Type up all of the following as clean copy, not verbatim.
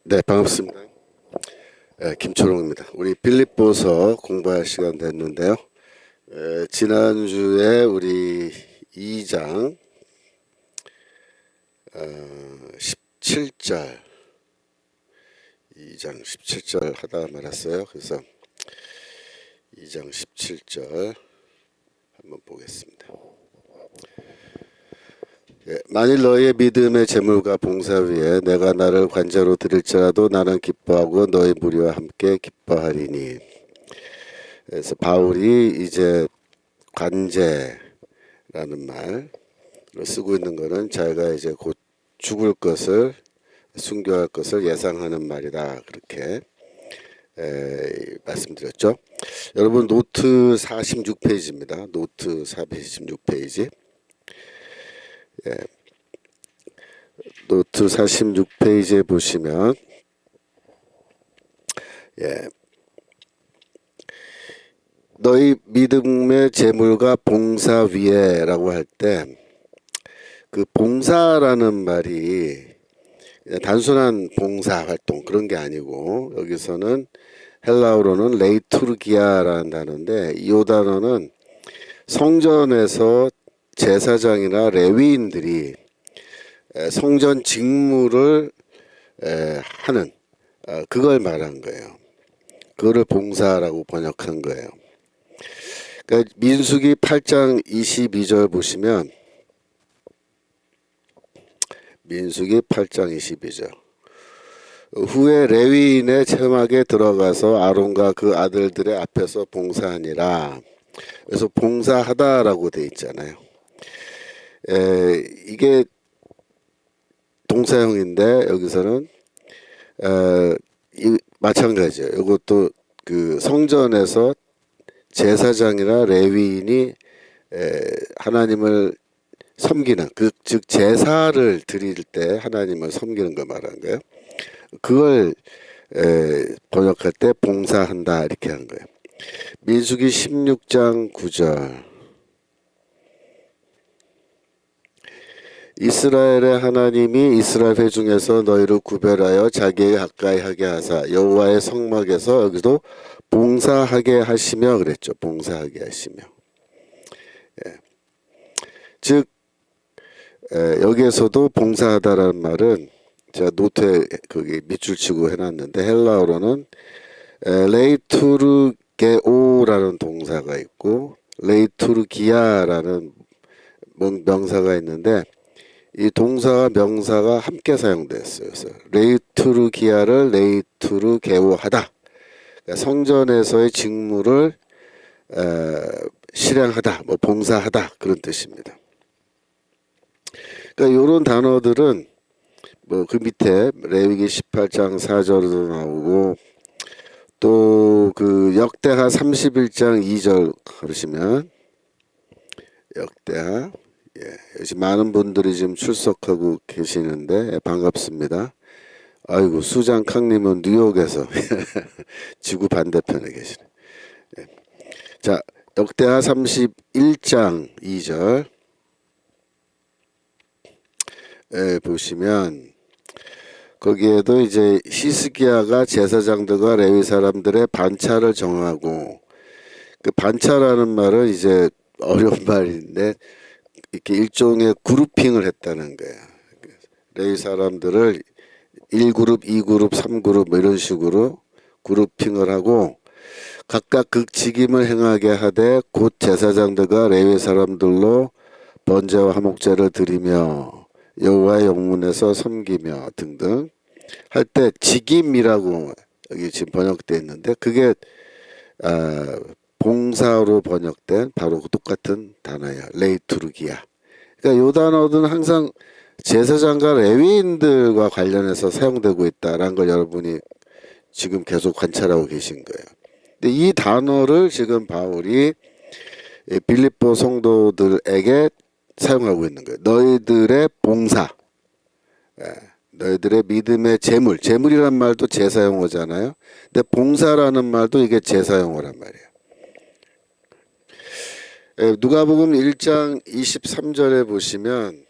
네, 반갑습니다. 김초롱입니다. 우리 빌립보서 공부할 시간 됐는데요. 지난주에 우리 2장 17절 2장 17절 하다 말았어요. 그래서 2장 17절 한번 보겠습니다. 만일 너희의 믿음의 재물과 봉사 위에 내가 나를 관자로 드릴지라도 나는 기뻐하고 너희 무리와 함께 기뻐하리니. 그래서 바울이 이제 관제라는 말을 쓰고 있는 것은 자기가 이제 곧 죽을 것을 순교할 것을 예상하는 말이다, 그렇게 말씀드렸죠. 여러분 노트 46페이지입니다. 노트 46페이지. 노트 46페이지에 보시면 너희 믿음의 재물과 봉사 위에라고 할 때 그 봉사라는 말이 단순한 봉사 활동 그런 게 아니고, 여기서는 헬라어로는 레이투르기아라는 단어인데, 이 단어는 성전에서 제사장이나 레위인들이 성전 직무를 하는 그걸 말한 거예요. 그거를 봉사라고 번역한 거예요. 그러니까 민수기 8장 22절 보시면, 민수기 8장 22절 후에 레위인의 체막에 들어가서 아론과 그 아들들의 앞에서 봉사하니라. 그래서 봉사하다라고 돼 있잖아요. 이게 동사형인데 여기서는 마찬가지예요. 이것도 그 성전에서 제사장이나 레위인이 하나님을 섬기는, 즉 제사를 드릴 때 하나님을 섬기는 걸 말하는 거예요. 그걸 번역할 때 봉사한다 이렇게 하는 거예요. 민수기 16장 9절 이스라엘의 하나님이 이스라엘 회중에서 너희를 구별하여 자기에게 가까이 하게 하사 여호와의 성막에서, 여기도 봉사하게 하시며 그랬죠. 봉사하게 하시며. 즉 여기에서도 봉사하다라는 말은 제가 노트에 거기 밑줄 치고 해놨는데, 헬라어로는 레이투르게오라는 동사가 있고 레이투르기아라는 명사가 있는데, 이 동사와 명사가 함께 사용됐어요. 그래서 레이투르기아를 레이투르게오하다, 그러니까 성전에서의 직무를 실행하다, 뭐 봉사하다, 그런 뜻입니다. 그러니까 이런 단어들은 뭐 그 밑에 레위기 18장 4절도 나오고, 또 그 역대하 31장 2절 그러시면, 역대하, 지금 많은 분들이 지금 출석하고 계시는데 반갑습니다. 아이고, 수장 캉님은 뉴욕에서 지구 반대편에 계시네. 자, 역대하 31장 2절 보시면, 거기에도 이제 히스기야가 제사장들과 레위 사람들의 반차를 정하고, 그 반차라는 말은 이제 어려운 말인데 이렇게 일종의 그룹핑을 했다는 거예요. 레위 사람들을 1그룹, 2그룹, 3그룹 뭐 이런 식으로 그룹핑을 하고, 각각 그 직임을 행하게 하되 곧 제사장들과 레위 사람들로 번제와 화목제를 드리며 여호와의 영문에서 섬기며 등등 할 때 직임이라고 여기 지금 번역되어 있는데, 그게 봉사로 번역된 바로 똑같은 단어예요. 레이투르기아. 그러니까 이 단어는 항상 제사장과 레위인들과 관련해서 사용되고 있다라는 걸 여러분이 지금 계속 관찰하고 계신 거예요. 근데 이 단어를 지금 바울이 빌립보 성도들에게 사용하고 있는 거예요. 너희들의 봉사, 너희들의 믿음의 재물, 재물이란 말도 제사용어잖아요. 근데 봉사라는 말도 이게 제사용어란 말이에요. 누가복음 1장 23절에 보시면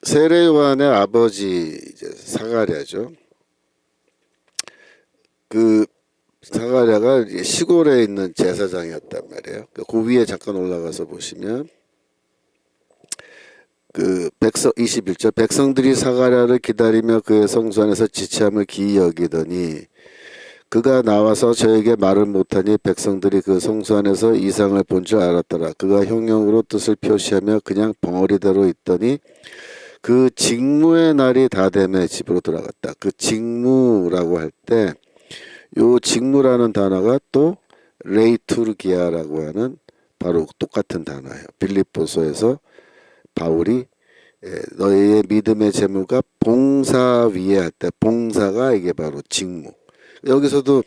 세례 요한의 아버지 이제 사가랴죠. 그 사가랴가 이제 시골에 있는 제사장이었단 말이에요. 그 위에 잠깐 올라가서 보시면 그 백성 21절 백성들이 사가랴를 기다리며 그의 성소 안에서 지체함을 기이 여기더니 그가 나와서 저에게 말을 못하니 백성들이 그 성소 안에서 이상을 본 줄 알았더라. 그가 형용으로 뜻을 표시하며 그냥 벙어리대로 있더니 그 직무의 날이 다 되매 집으로 돌아갔다. 그 직무라고 할 때 요 직무라는 단어가 또 레이투르기아라고 하는 바로 똑같은 단어예요. 빌립보서에서 바울이 너희의 믿음의 재물과 봉사 위에 할 때 봉사가 이게 바로 직무. 여기서도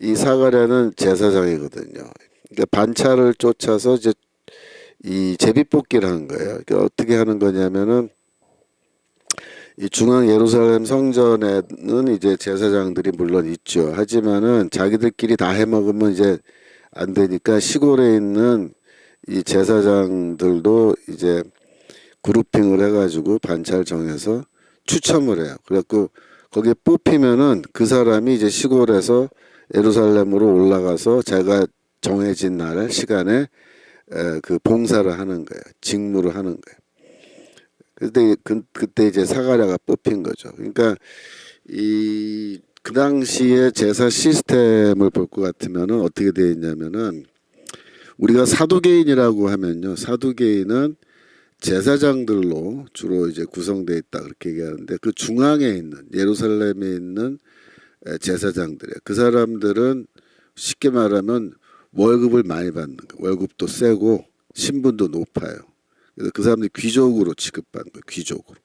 이 사가랴는 제사장이거든요. 그러니까 반차를 쫓아서 이제 이 제비뽑기를 하는 거예요. 그러니까 어떻게 하는 거냐면은 이 중앙 예루살렘 성전에는 이제 제사장들이 물론 있죠. 하지만은 자기들끼리 다 해먹으면 이제 안 되니까 시골에 있는 이 제사장들도 이제 그룹핑을 해가지고 반차를 정해서 추첨을 해요. 그래갖고 거기에 뽑히면은 그 사람이 이제 시골에서 예루살렘으로 올라가서 자기가 정해진 날 시간에 그 봉사를 하는 거예요. 직무를 하는 거예요. 그때 이제 사가랴가 뽑힌 거죠. 그러니까 그 당시에 제사 시스템을 볼 것 같으면은 어떻게 되어 있냐면은 우리가 사두개인이라고 하면요, 사두개인은 제사장들로 주로 이제 구성되어 있다 그렇게 얘기하는데 그 중앙에 있는 예루살렘에 있는 제사장들이에요. 그 사람들은 쉽게 말하면 월급을 많이 받는 거예요. 월급도 세고 신분도 높아요. 그래서 그 사람들이 귀족으로 취급받는 거예요. 귀족으로.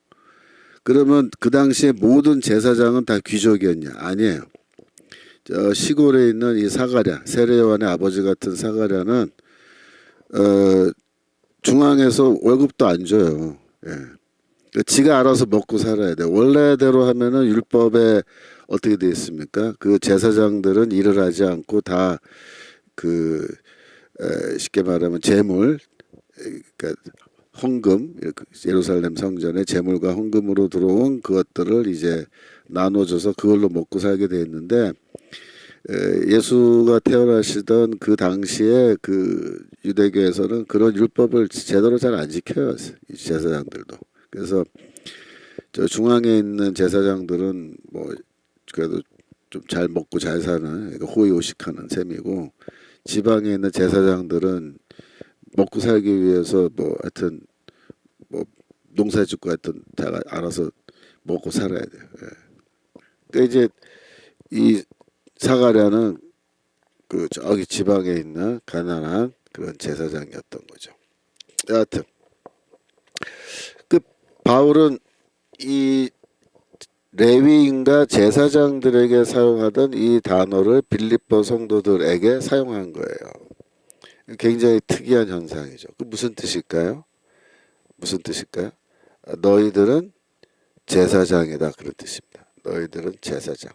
그러면 그 당시에 모든 제사장은 다 귀족이었냐? 아니에요. 저 시골에 있는 이 사가랴, 세례 요한의 아버지 같은 사가랴는 중앙에서 월급도 안 줘요. 예. 지가 알아서 먹고 살아야 돼. 원래대로 하면은 율법에 어떻게 돼 있습니까? 그 제사장들은 일을 하지 않고 다 그 쉽게 말하면 재물, 그러니까 헌금, 예루살렘 성전에 재물과 헌금으로 들어온 그것들을 이제 나눠줘서 그걸로 먹고 살게 돼 있는데 예수가 태어나시던 그 당시에 그 유대교에서는 그런 율법을 제대로 잘 안 지켜요. 이 제사장들도. 그래서 저 중앙에 있는 제사장들은 뭐 그래도 좀 잘 먹고 잘 사는 호의호식하는 셈이고 지방에 있는 제사장들은 먹고 살기 위해서 뭐 하여튼 뭐 농사짓고 하여튼 다 알아서 먹고 살아야 돼요. 예. 그러니까 이제 이 사가랴는 그 저기 지방에 있는 가난한 그런 제사장이었던 거죠. 여하튼 그 바울은 이 레위인과 제사장들에게 사용하던 이 단어를 빌립보 성도들에게 사용한 거예요. 굉장히 특이한 현상이죠. 그 무슨 뜻일까요? 무슨 뜻일까요? 너희들은 제사장이다 그런 뜻입니다. 너희들은 제사장.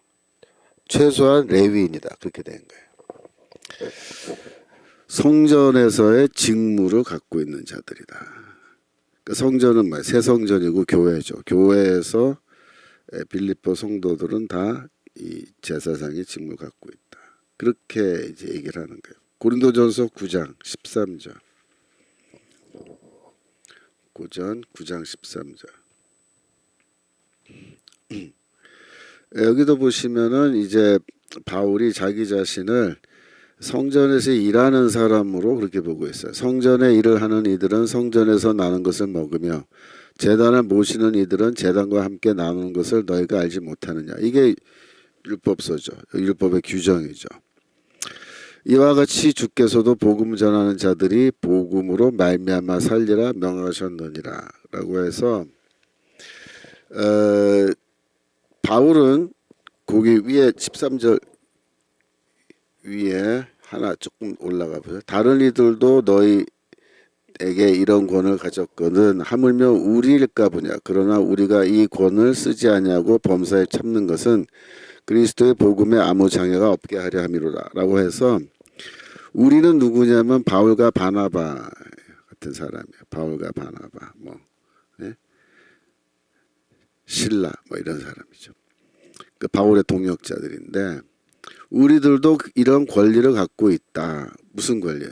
최소한 레위인이다 그렇게 된 거예요. 성전에서의 직무를 갖고 있는 자들이다. 그러니까 성전은 뭐예요? 새 성전이고 교회죠. 교회에서 빌립보 성도들은 다 이 제사장의 직무를 갖고 있다. 그렇게 이제 얘기를 하는 거예요. 고린도전서 9장 13절. 고전 9장 13절. 여기도 보시면은 이제 바울이 자기 자신을 성전에서 일하는 사람으로 그렇게 보고 있어요. 성전에 일을 하는 이들은 성전에서 나는 것을 먹으며 제단을 모시는 이들은 제단과 함께 나누는 것을 너희가 알지 못하느냐. 이게 율법서죠. 율법의 규정이죠. 이와 같이 주께서도 복음 전하는 자들이 복음으로 말미암아 살리라 명하셨느니라 라고 해서 바울은 거기 위에 13절 위에 하나 조금 올라가 보세요. 다른 이들도 너희에게 이런 권을 가졌거든 하물며 우리일까 보냐. 그러나 우리가 이 권을 쓰지 아니하고 범사에 참는 것은 그리스도의 복음에 아무 장애가 없게 하려 함이로라 라고 해서 우리는 누구냐면 바울과 바나바 같은 사람이에요. 바울과 바나바 뭐 네? 신라 뭐 이런 사람이죠. 그 바울의 동역자들인데 우리들도 이런 권리를 갖고 있다. 무슨 권리야?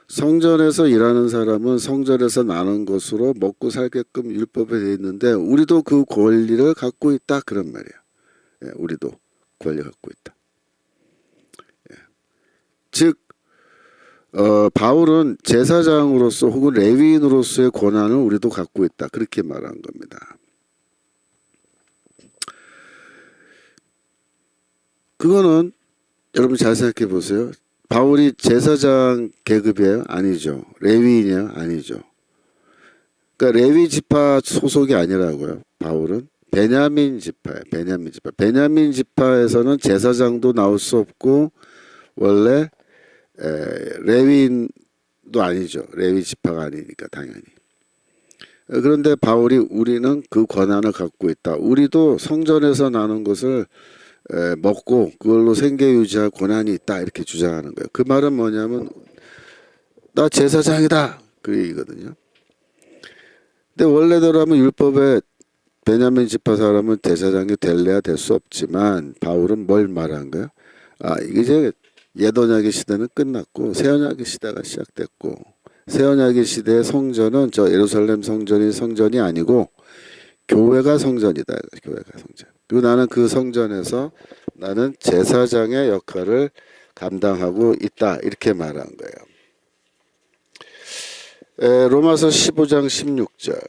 성전에서 일하는 사람은 성전에서 나는 것으로 먹고 살게끔 율법에 되어 있는데 우리도 그 권리를 갖고 있다 그런 말이야. 예, 우리도 권리 갖고 있다. 예. 즉 바울은 제사장으로서 혹은 레위인으로서의 권한을 우리도 갖고 있다 그렇게 말한 겁니다. 그거는 여러분 잘 생각해 보세요. 바울이 제사장 계급이에요? 아니죠. 레위인이에요? 아니죠. 그러니까 레위 지파 소속이 아니라고요. 바울은 베냐민 지파예요. 베냐민 지파. 베냐민 지파에서는 제사장도 나올 수 없고 원래 레위인도 아니죠. 레위 지파가 아니니까 당연히. 그런데 바울이 우리는 그 권한을 갖고 있다. 우리도 성전에서 나는 것을 먹고 그걸로 생계 유지할 권한이 있다 이렇게 주장하는 거예요. 그 말은 뭐냐면 나 제사장이다 그 얘기거든요. 근데 원래대로 하면 율법에 베냐민 지파 사람은 제사장이 될래야 될 수 없지만 바울은 뭘 말한 거야? 아 이게 이제 옛언약의 시대는 끝났고 새언약의 시대가 시작됐고 새언약의 시대의 성전은 저 예루살렘 성전이 아니고 교회가 성전이다. 교회가 성전. 그리고 나는 그 성전에서 나는 제사장의 역할을 감당하고 있다. 이렇게 말한 거예요. 로마서 15장 16절.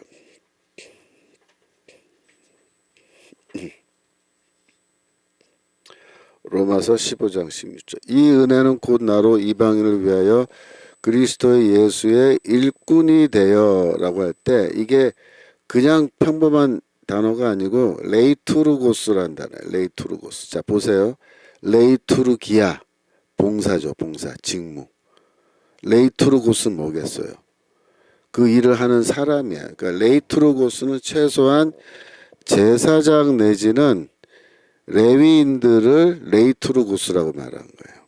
로마서 15장 16절. 이 은혜는 곧 나로 이방인을 위하여 그리스도의 예수의 일꾼이 되어라고 할 때 이게 그냥 평범한 단어가 아니고 레이투르고스라는 단어예요. 레이투르고스. 자 보세요. 레이투르기아 봉사죠. 봉사 직무. 레이투르고스는 뭐겠어요? 그 일을 하는 사람이야. 그러니까 레이투르고스는 최소한 제사장 내지는 레위인들을 레이투르고스라고 말하는 거예요.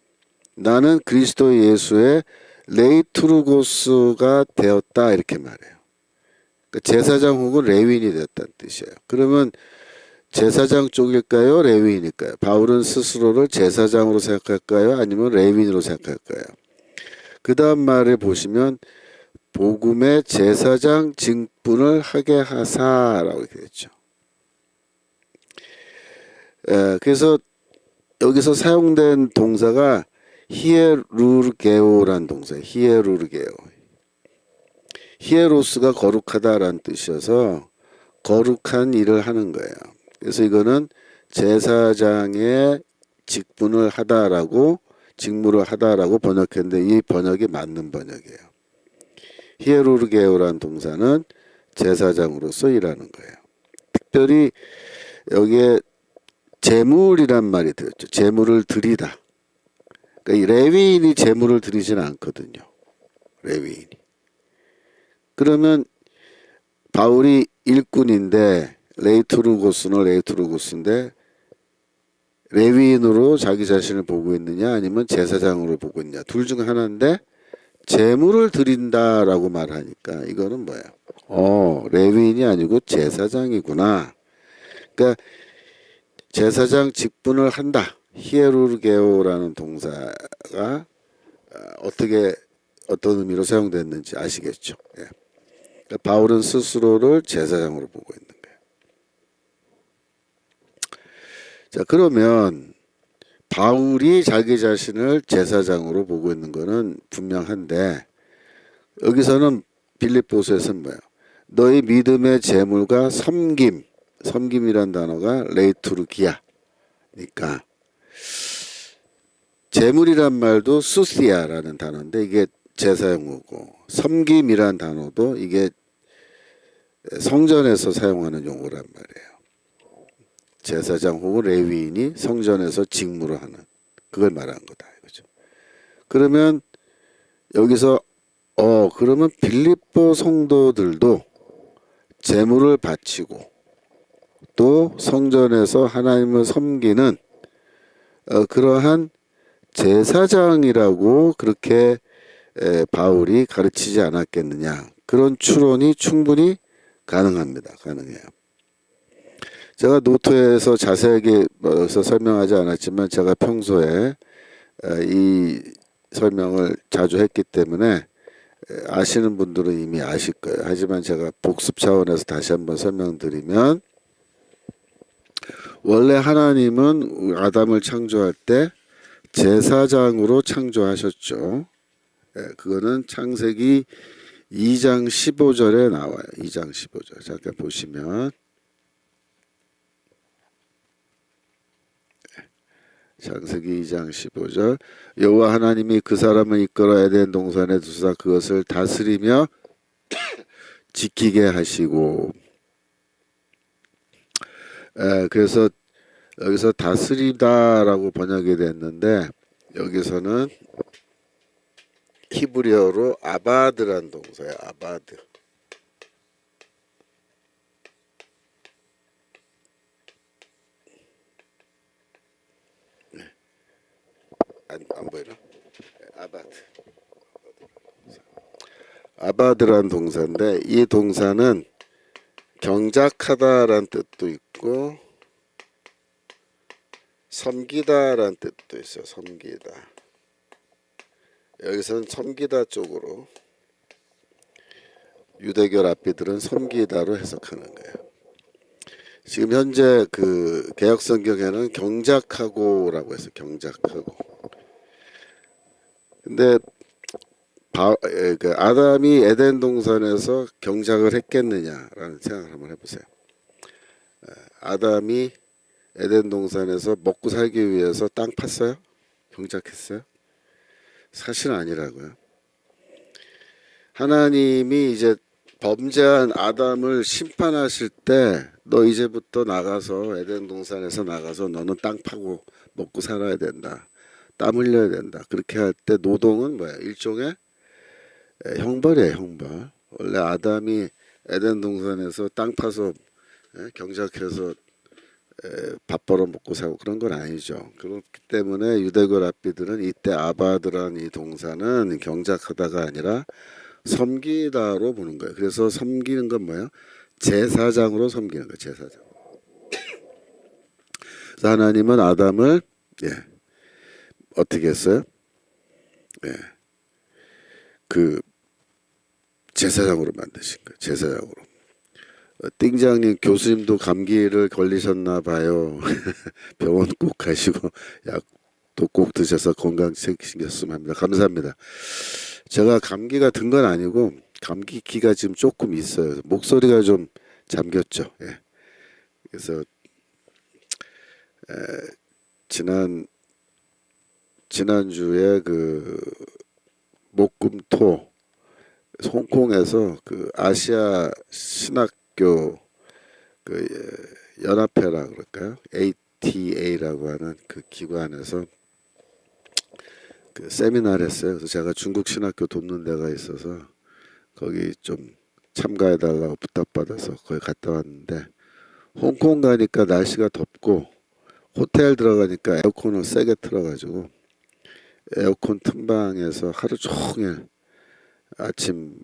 나는 그리스도 예수의 레이투르고스가 되었다 이렇게 말해요. 제사장 혹은 레위인이 되었다는 뜻이에요. 그러면 제사장 쪽일까요? 레위인일까요? 바울은 스스로를 제사장으로 생각할까요? 아니면 레위인으로 생각할까요? 그 다음 말을 보시면 복음의 제사장 직분을 하게 하사라고 이렇게 됐죠. 그래서 여기서 사용된 동사가 히에루르게오라는 동사예요. 히에루르게오. 히에로스가 거룩하다라는 뜻이어서 거룩한 일을 하는 거예요. 그래서 이거는 제사장의 직분을 하다라고 직무를 하다라고 번역했는데 이 번역이 맞는 번역이에요. 히에루르게오라는 동사는 제사장으로서 일하는 거예요. 특별히 여기에 제물이란 말이 들었죠. 제물을 드리다. 그러니까 이 레위인이 제물을 드리지는 않거든요. 레위인이. 그러면 바울이 일꾼인데 레이투르고스는 레이투르고스인데 레위인으로 자기 자신을 보고 있느냐 아니면 제사장으로 보고 있느냐 둘 중 하나인데 제물을 드린다라고 말하니까 이거는 뭐예요? 레위인이 아니고 제사장이구나. 그러니까 제사장 직분을 한다. 히에루르게오라는 동사가 어떤 의미로 사용됐는지 아시겠죠? 예. 그러니까 바울은 스스로를 제사장으로 보고 있는 거예요. 자, 그러면 바울이 자기 자신을 제사장으로 보고 있는 것은 분명한데 여기서는 빌립보서에서는 뭐예요? 너희 믿음의 제물과 섬김이란 단어가 레이투르기아니까 제물이란 말도 수시아라는 단어인데 이게 제사용어고 섬김이란 단어도 이게 성전에서 사용하는 용어란 말이에요. 제사장 혹은 레위인이 성전에서 직무를 하는 그걸 말하는 거다 이거죠. 그러면 여기서 그러면 빌립보 성도들도 제물을 바치고 또 성전에서 하나님을 섬기는 그러한 제사장이라고 그렇게 바울이 가르치지 않았겠느냐. 그런 추론이 충분히 가능합니다. 가능해요. 제가 노트에서 자세하게 뭐서 설명하지 않았지만 제가 평소에 이 설명을 자주 했기 때문에 아시는 분들은 이미 아실 거예요. 하지만 제가 복습 차원에서 다시 한번 설명드리면, 원래 하나님은 아담을 창조할 때 제사장으로 창조하셨죠. 그거는 창세기 2장 15절에 나와요. 2장 15절. 잠깐 보시면, 창세기 2장 15절. 여호와 하나님이 그 사람을 이끌어 에덴 동산에 두사 그것을 다스리며 지키게 하시고. 그래서 여기서 다스리다라고 번역이 됐는데, 여기서는 히브리어로 아바드란 동사예요. 아바드. 안 보이나? 아바드. 아바드란 동사인데, 이 동사는 경작하다란 뜻도 있고 섬기다란 뜻도 있어요. 섬기다. 여기서는 섬기다 쪽으로, 유대교 랍비들은 섬기다로 해석하는 거예요. 지금 현재 그 개역성경에는 경작하고라고 해서 경작하고. 근데 아담이 에덴 동산에서 경작을 했겠느냐라는 생각을 한번 해보세요. 아담이 에덴 동산에서 먹고 살기 위해서 땅 팠어요? 경작했어요? 사실은 아니라고요. 하나님이 이제 범죄한 아담을 심판하실 때, 너 이제부터 나가서 에덴 동산에서 나가서 너는 땅 파고 먹고 살아야 된다. 땀 흘려야 된다. 그렇게 할 때 노동은 뭐야? 일종의 형벌이에요. 형벌. 원래 아담이 에덴 동산에서 땅 파서 경작해서 밥 벌어 먹고 사고 그런 건 아니죠. 그렇기 때문에 유대교 랍비들은 이때 아바드란 이 동사는 경작하다가 아니라 섬기다로 보는 거예요. 그래서 섬기는 건 뭐예요? 제사장으로 섬기는 거예요. 제사장. 그래서 하나님은 아담을 어떻게 했어요? 그 제사장으로 만드신 거예요. 제사장으로. 띵장님 교수님도 감기를 걸리셨나 봐요. 병원 꼭 가시고 약도 꼭 드셔서 건강 챙기셨으면 합니다. 감사합니다. 제가 감기가 든 건 아니고 감기기가 지금 조금 있어요. 목소리가 좀 잠겼죠. 그래서 지난주에 그 목금토 홍콩에서 그 아시아 신학교 그 연합회라 그럴까요? ATA라고 하는 그 기관에서 그 세미나를 했어요. 그래서 제가 중국 신학교 돕는 데가 있어서 거기 좀 참가해달라고 부탁받아서 거기 갔다 왔는데, 홍콩 가니까 날씨가 덥고 호텔 들어가니까 에어컨을 세게 틀어가지고 에어컨 틈방에서 하루 종일 아침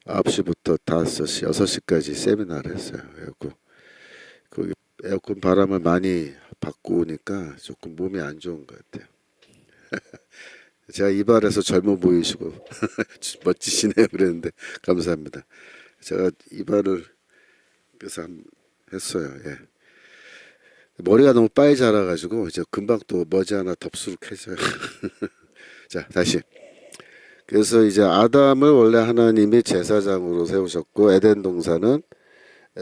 9시부터 5시, 6시까지 세미나를 했어요. 거기 에어컨 바람을 많이 받고 오니까 조금 몸이 안 좋은 것 같아요. 제가 이발해서 젊어 보이시고 멋지시네요 그랬는데 감사합니다. 제가 이발을 그래서 했어요. 머리가 너무 빨리 자라가지고 이제 금방 또 머지않아 덥수룩해져요. 자, 다시. 그래서 이제 아담을 원래 하나님이 제사장으로 세우셨고, 에덴 동산은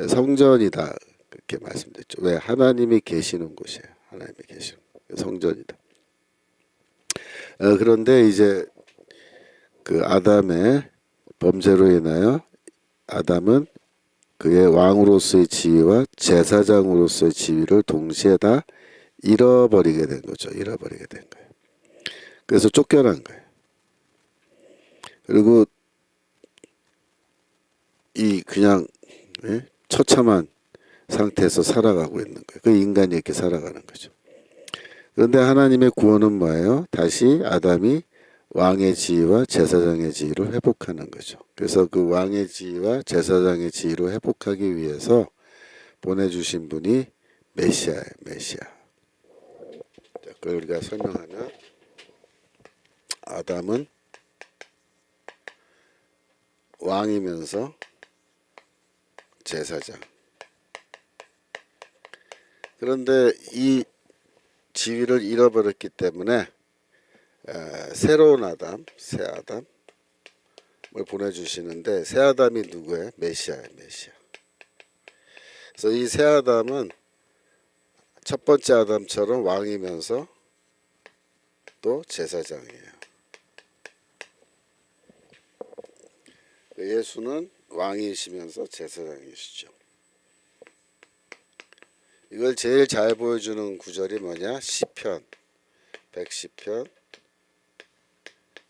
성전이다 그렇게 말씀드렸죠. 왜? 하나님이 계시는 곳이에요. 하나님이 계시는 성전이다. 그런데 이제 그 아담의 범죄로 인하여 아담은 그의 왕으로서의 지위와 제사장으로서의 지위를 동시에 다 잃어버리게 된 거죠. 잃어버리게 된 거예요. 그래서 쫓겨난 거예요. 그리고 이 그냥 처참한 상태에서 살아가고 있는 거예요. 그 인간이 이렇게 살아가는 거죠. 그런데 하나님의 구원은 뭐예요? 다시 아담이 왕의 지위와 제사장의 지위를 회복하는 거죠. 그래서 그 왕의 지위와 제사장의 지위를 회복하기 위해서 보내주신 분이 메시아예요. 메시아. 자, 그걸 우리가 설명하면 아담은 왕이면서 제사장. 그런데 이 지위를 잃어버렸기 때문에 새로운 아담, 새 아담을 보내주시는데, 새 아담이 누구예요? 메시아예요. 메시아. 그래서 이 새 아담은 첫 번째 아담처럼 왕이면서 또 제사장이에요. 예수는 왕이시면서 제사장이시죠. 이걸 제일 잘 보여주는 구절이 뭐냐? 시편 110편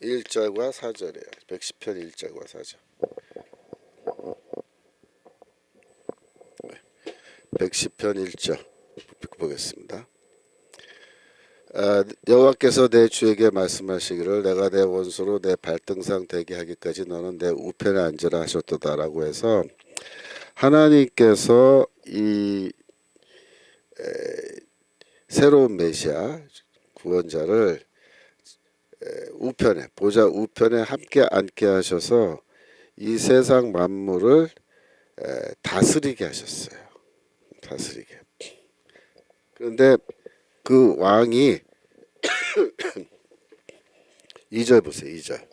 1절과 4절이에요. 110편 1절과 4절. 110편 1절 보겠습니다. 여호와께서 내 주에게 말씀하시기를 내가 내 원수로 내 발등상 되게 하기까지 너는 내 우편에 앉으라 하셨도다라고 해서, 하나님께서 이 새로운 메시아 구원자를 우편에, 보좌 우편에 함께 앉게 하셔서 이 세상 만물을 다스리게 하셨어요. 다스리게. 그런데 그 왕이 2절 보세요. 2절.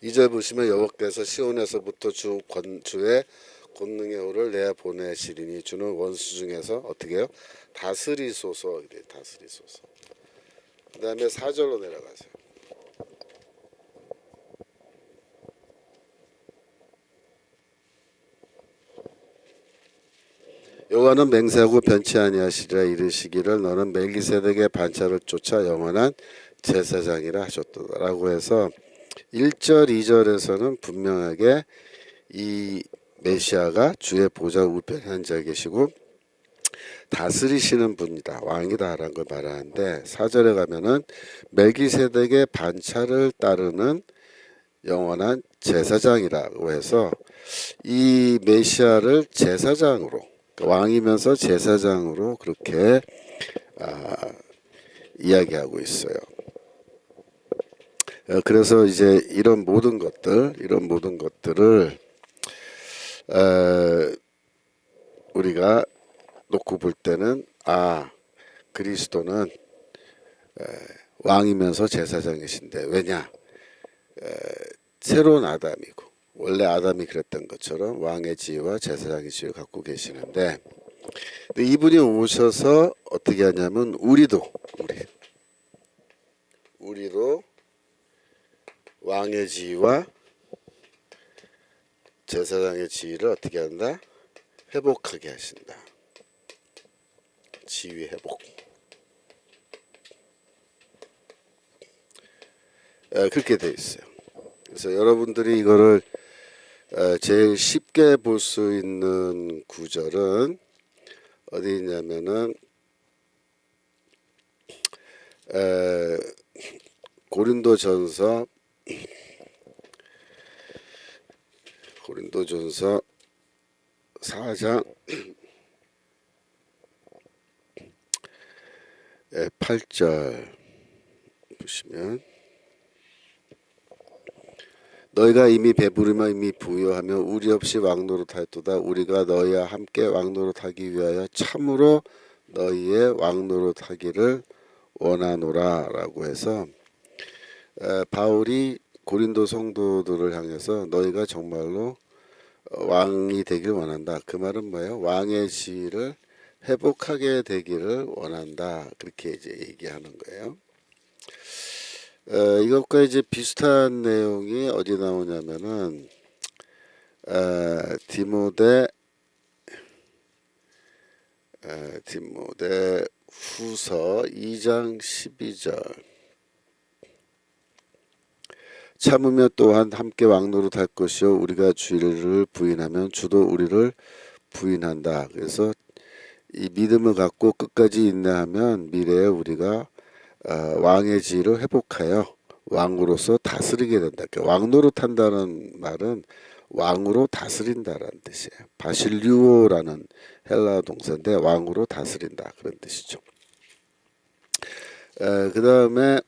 2절 보시면 여호와께서 시온에서부터 주의 권능의 호를 내어 보내시리니 주는 원수 중에서 어떻게 해요? 다스리소서. 이래, 다스리소서. 그 다음에 4절로 내려가세요. 여호와는 맹세하고 변치 아니하시리라 이르시기를 너는 멜기세덱의 반차를 쫓아 영원한 제사장이라 하셨도다라고 해서 1절 2절에서는 분명하게 이 메시아가 주의 보좌 우편에 앉아 계시고 다스리시는 분이다, 왕이다라는 걸 말하는데, 4절에 가면은 멜기세덱의 반차를 따르는 영원한 제사장이라고 해서 이 메시아를 제사장으로, 왕이면서 제사장으로 그렇게 이야기하고 있어요. 그래서 이제 이런 모든 것들을 우리가 놓고 볼 때는 그리스도는 왕이면서 제사장이신데, 왜냐? 새로운 아담이고, 원래 아담이 그랬던 것처럼 왕의 지위와 제사장의 지위를 갖고 계시는데, 이분이 오셔서 어떻게 하냐면 우리도 왕의 지위와 제사장의 지위를 어떻게 한다? 회복하게 하신다. 지위 회복. 그렇게 돼 있어요. 그래서 여러분들이 이거를 제일 쉽게 볼 수 있는 구절은 어디 있냐면은 고린도전서 4장 8절 보시면, 너희가 이미 배부르며 이미 부유하며 우리 없이 왕노릇하였도다. 우리가 너희와 함께 왕노릇하기 위하여 참으로 너희의 왕노릇하기를 원하노라라고 해서 바울이 고린도 성도들을 향해서 너희가 정말로 왕이 되길 원한다. 그 말은 뭐예요? 왕의 지위를 회복하게 되기를 원한다. 그렇게 이제 얘기하는 거예요. 이것과 이제 비슷한 내용이 어디 나오냐면은 디모데 후서 2장 12절. 참으며 또한 함께 왕노릇할 것이요 우리가 주를 부인하면 주도 우리를 부인한다. 그래서 이 믿음을 갖고 끝까지 인내하면 미래에 우리가 왕의 지위를 회복하여 왕으로서 다스리게 된다. 그러니까 왕노릇한다는 말은 왕으로 다스린다라는 뜻이에요. 바실류오라는 헬라어 동사인데 왕으로 다스린다 그런 뜻이죠. 그 다음에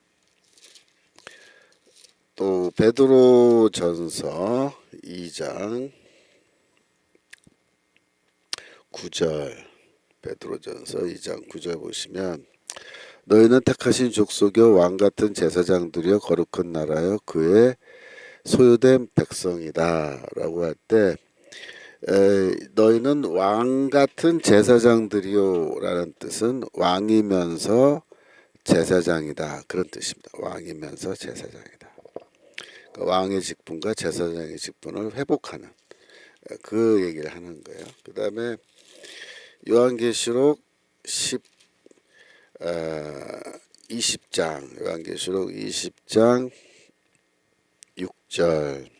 또 베드로전서 2장 9절, 베드로전서 2장 9절 보시면 너희는 택하신 족속이요 왕 같은 제사장들이요 거룩한 나라요 그의 소유된 백성이다 라고 할 때 너희는 왕 같은 제사장들이요 라는 뜻은 왕이면서 제사장이다 그런 뜻입니다. 왕이면서 제사장이다. 그러니까 왕의 직분과 제사장의 직분을 회복하는 그 얘기를 하는 거예요. 그 다음에 요한계시록 20장 요한계시록 20장 6절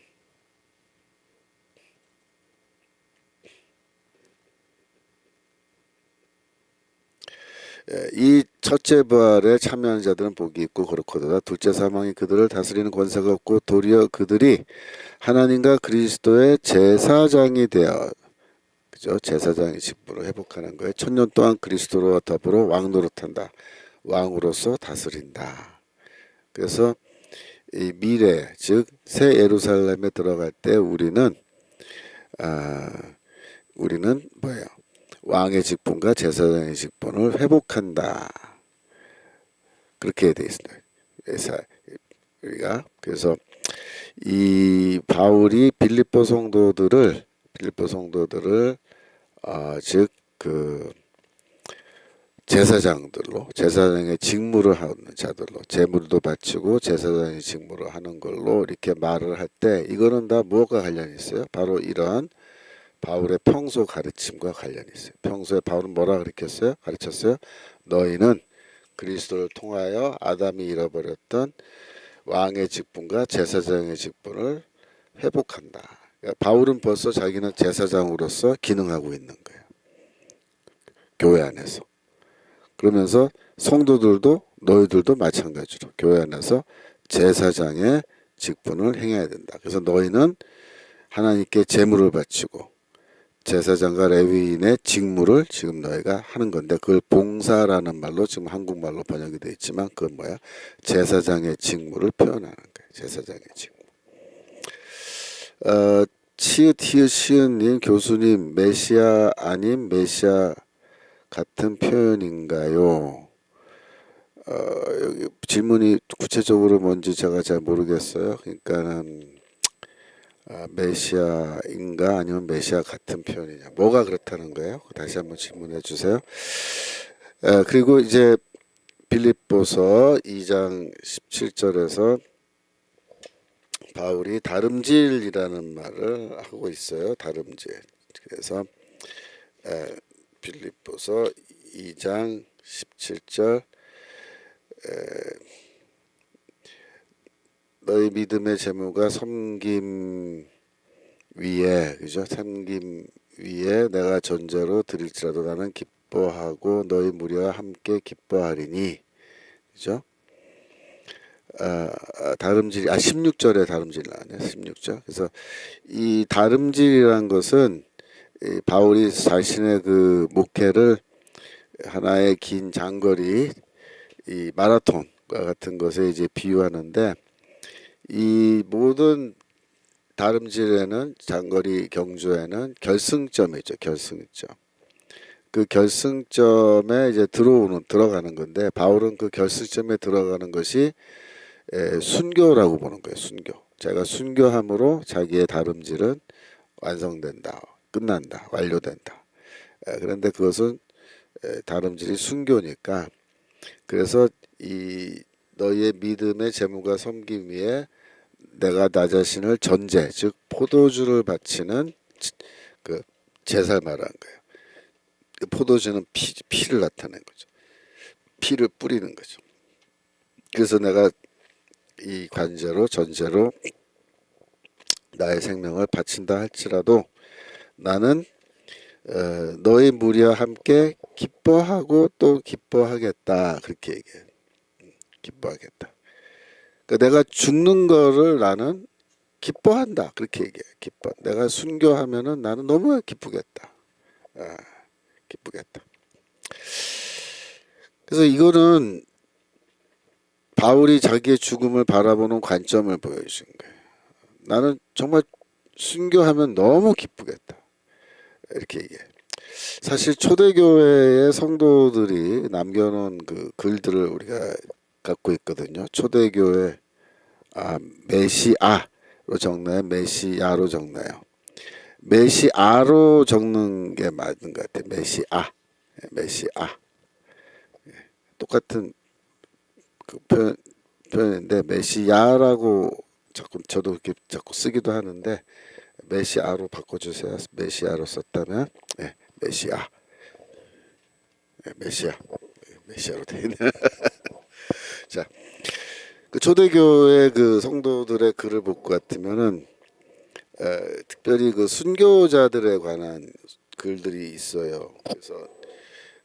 이 첫째 부활에 참여하는 자들은 복이 있고 거룩하도다. 둘째 사망이 그들을 다스리는 권세가 없고 도리어 그들이 하나님과 그리스도의 제사장이 되어 그죠? 제사장의 직분을 회복하는 거예요. 1000년 동안 그리스도와 더불어 왕 노릇한다. 왕으로서 다스린다. 그래서 이 미래 즉 새 예루살렘에 들어갈 때 우리는 뭐예요? 왕의 직분과 제사장의 직분을 회복한다. 그렇게 돼 있습니다. 우리가 그래서 이 바울이 빌립보 성도들을 즉 그 제사장의 직무를 하는 자들로 제물도 바치고 제사장의 직무를 하는 걸로 이렇게 말을 할 때 이거는 다 무엇과 관련이 있어요? 바로 이러한 바울의 평소 가르침과 관련이 있어요. 평소에 바울은 뭐라 가르쳤어요? 너희는 그리스도를 통하여 아담이 잃어버렸던 왕의 직분과 제사장의 직분을 회복한다. 그러니까 바울은 벌써 자기는 제사장으로서 기능하고 있는 거예요. 교회 안에서. 그러면서 성도들도 너희들도 마찬가지로 교회 안에서 제사장의 직분을 행해야 된다. 그래서 너희는 하나님께 제물을 바치고 제사장과 레위인의 직무를 지금 너희가 하는 건데 그걸 봉사라는 말로 지금 한국말로 번역이 되어 있지만 그건 뭐야? 제사장의 직무를 표현하는 거예요. 제사장의 직무. 치읓 히읗 시읒님 교수님 메시아 아닌 메시아 같은 표현인가요? 여기 질문이 구체적으로 뭔지 제가 잘 모르겠어요. 그러니까는 메시아인가 아니면 메시아 같은 표현이냐 뭐가 그렇다는 거예요? 다시 한번 질문해 주세요. 그리고 이제 빌립보서 2장 17절에서 바울이 다름질이라는 말을 하고 있어요. 다름질. 그래서 빌립보서 2장 17절 너희 믿음의 재무가 섬김 위에 그죠? 섬김 위에 내가 전제로 드릴지라도 나는 기뻐하고 너희 무리와 함께 기뻐하리니 그죠? 다름질 16절에 다름질 나왔네. 16절. 그래서 이 다름질이란 것은 이 바울이 자신의 그 목회를 하나의 긴 장거리 이 마라톤과 같은 것에 이제 비유하는데 이 모든 다름질에는 장거리 경주에는 결승점이 있죠. 결승점. 그 결승점에 이제 들어가는 건데 바울은 그 결승점에 들어가는 것이 순교라고 보는 거예요. 순교. 자기가 순교함으로 자기의 다름질은 완성된다. 끝난다. 완료된다. 그런데 그것은 다름질이 순교니까 그래서 이 너희의 믿음의 재무가 섬김 위에 내가 나 자신을 전제 즉 포도주를 바치는 그 제사를 말하는 거예요. 그 포도주는 피를 나타낸 거죠. 피를 뿌리는 거죠. 그래서 내가 이 관제로 전제로 나의 생명을 바친다 할지라도 나는 너희 무리와 함께 기뻐하고 또 기뻐하겠다 그렇게 얘기해요. 기뻐하겠다. 그러니까 내가 죽는 거를 나는 기뻐한다. 그렇게 얘기해. 기뻐. 내가 순교하면은 나는 너무 기쁘겠다. 아, 기쁘겠다. 그래서 이거는 바울이 자기의 죽음을 바라보는 관점을 보여주신 거예요. 나는 정말 순교하면 너무 기쁘겠다. 이렇게 얘기해. 사실 초대교회의 성도들이 남겨놓은 그 글들을 우리가 갖고 있거든요. 초대교회 메시아로 적나요? 메시아로 적나요? 메시아로 적는 게 맞는 것 같아요. 메시아. 똑같은 그 표현인데 메시아라고 자꾸 저도 이렇게 자꾸 쓰기도 하는데 메시아로 바꿔주세요. 메시아로 썼다면 메시아, 메시아로 돼 있네. 자, 그 초대교회 그 성도들의 글을 볼 것 같으면은 특별히 그 순교자들에 관한 글들이 있어요. 그래서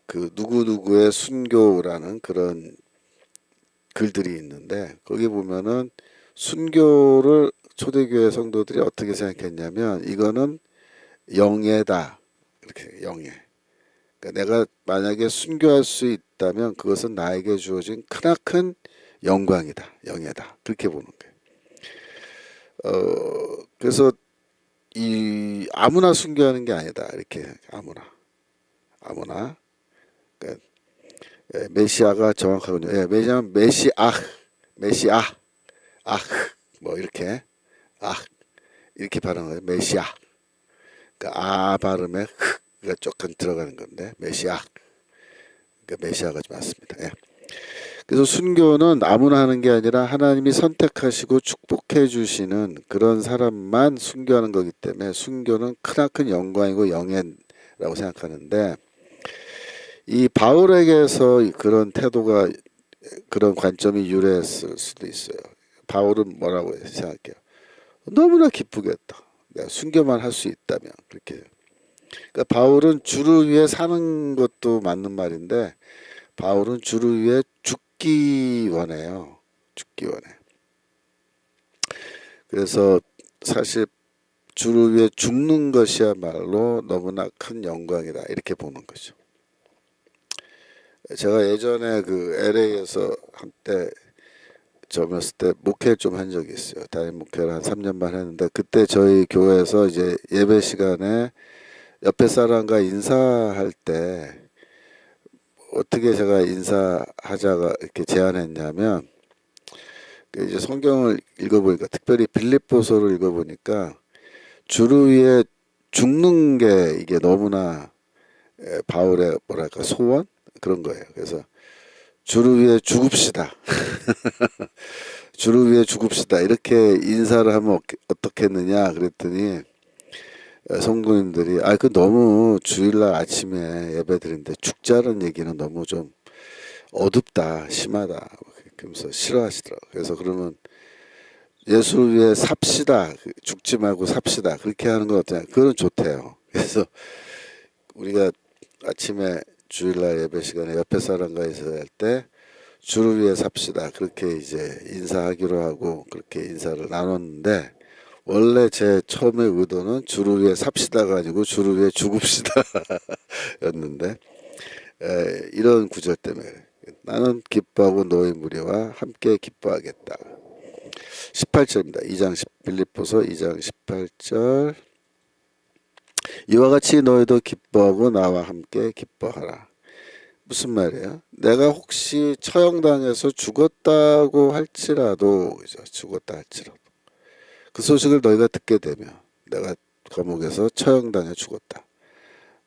그 누구누구의 순교라는 그런 글들이 있는데 거기 보면은 순교를 초대교회 성도들이 어떻게 생각했냐면 이거는 영예다. 이렇게 영예. 그러니까 내가 만약에 순교할 수 있다면 그것은 나에게 주어진 크나큰 영광이다. 영예다. 그렇게 보는 거예요. 그래서 이 아무나 순교하는 게 아니다. 이렇게 아무나. 그러니까 메시아가 정확하군요. 왜냐하면 메시아, 뭐 이렇게 이렇게 발음을 해요. 메시아. 그러니까 발음에 가 조금 들어가는 건데 메시아. 그러니까 메시아가 맞습니다. 그래서 순교는 아무나 하는 게 아니라 하나님이 선택하시고 축복해 주시는 그런 사람만 순교하는 거기 때문에 순교는 크나큰 영광이고 영예라고 생각하는데 이 바울에게서 그런 태도가 그런 관점이 유래했을 수도 있어요. 바울은 뭐라고 생각해요? 너무나 기쁘겠다. 내가 순교만 할 수 있다면 그렇게. 그러니까 바울은 주를 위해 사는 것도 맞는 말인데 바울은 주를 위해 죽기 원해요. 죽기 원해. 그래서 사실 주를 위해 죽는 것이야말로 너무나 큰 영광이다. 이렇게 보는 거죠. 제가 예전에 그 LA에서 한때 젊었을 때 목회 좀 한 적이 있어요. 담임 목회를 한 3년 반 했는데 그때 저희 교회에서 이제 예배 시간에 옆에 사람과 인사할 때 어떻게 제가 인사하자가 이렇게 제안했냐면 그 이제 성경을 읽어보니까 특별히 빌립보서를 읽어보니까 주를 위해 죽는 게 이게 너무나 바울의 뭐랄까 소원 그런 거예요. 그래서 주를 위해 죽읍시다. 주를 위해 죽읍시다. 이렇게 인사를 하면 어떻겠느냐 그랬더니 성도님들이 그 너무 주일날 아침에 예배드리는데 죽자는 얘기는 너무 좀 어둡다 심하다 그러면서 싫어하시더라고요. 그래서 그러면 예수를 위해 삽시다. 죽지 말고 삽시다. 그렇게 하는 건 어떠냐. 그건 좋대요. 그래서 우리가 아침에 주일날 예배 시간에 옆에 사람과 인사할 때 주를 위해 삽시다. 그렇게 이제 인사하기로 하고 그렇게 인사를 나눴는데 원래 제 처음의 의도는 주를 위해 삽시다가 아니고 주를 위해 죽읍시다 였는데 이런 구절 때문에 나는 기뻐하고 너희 무리와 함께 기뻐하겠다. 18절입니다. 빌립보서 2장 18절 이와 같이 너희도 기뻐하고 나와 함께 기뻐하라. 무슨 말이에요? 내가 혹시 처형당해서 죽었다고 할지라도 죽었다 할지라도 그 소식을 너희가 듣게 되면 내가 감옥에서 처형당해 죽었다.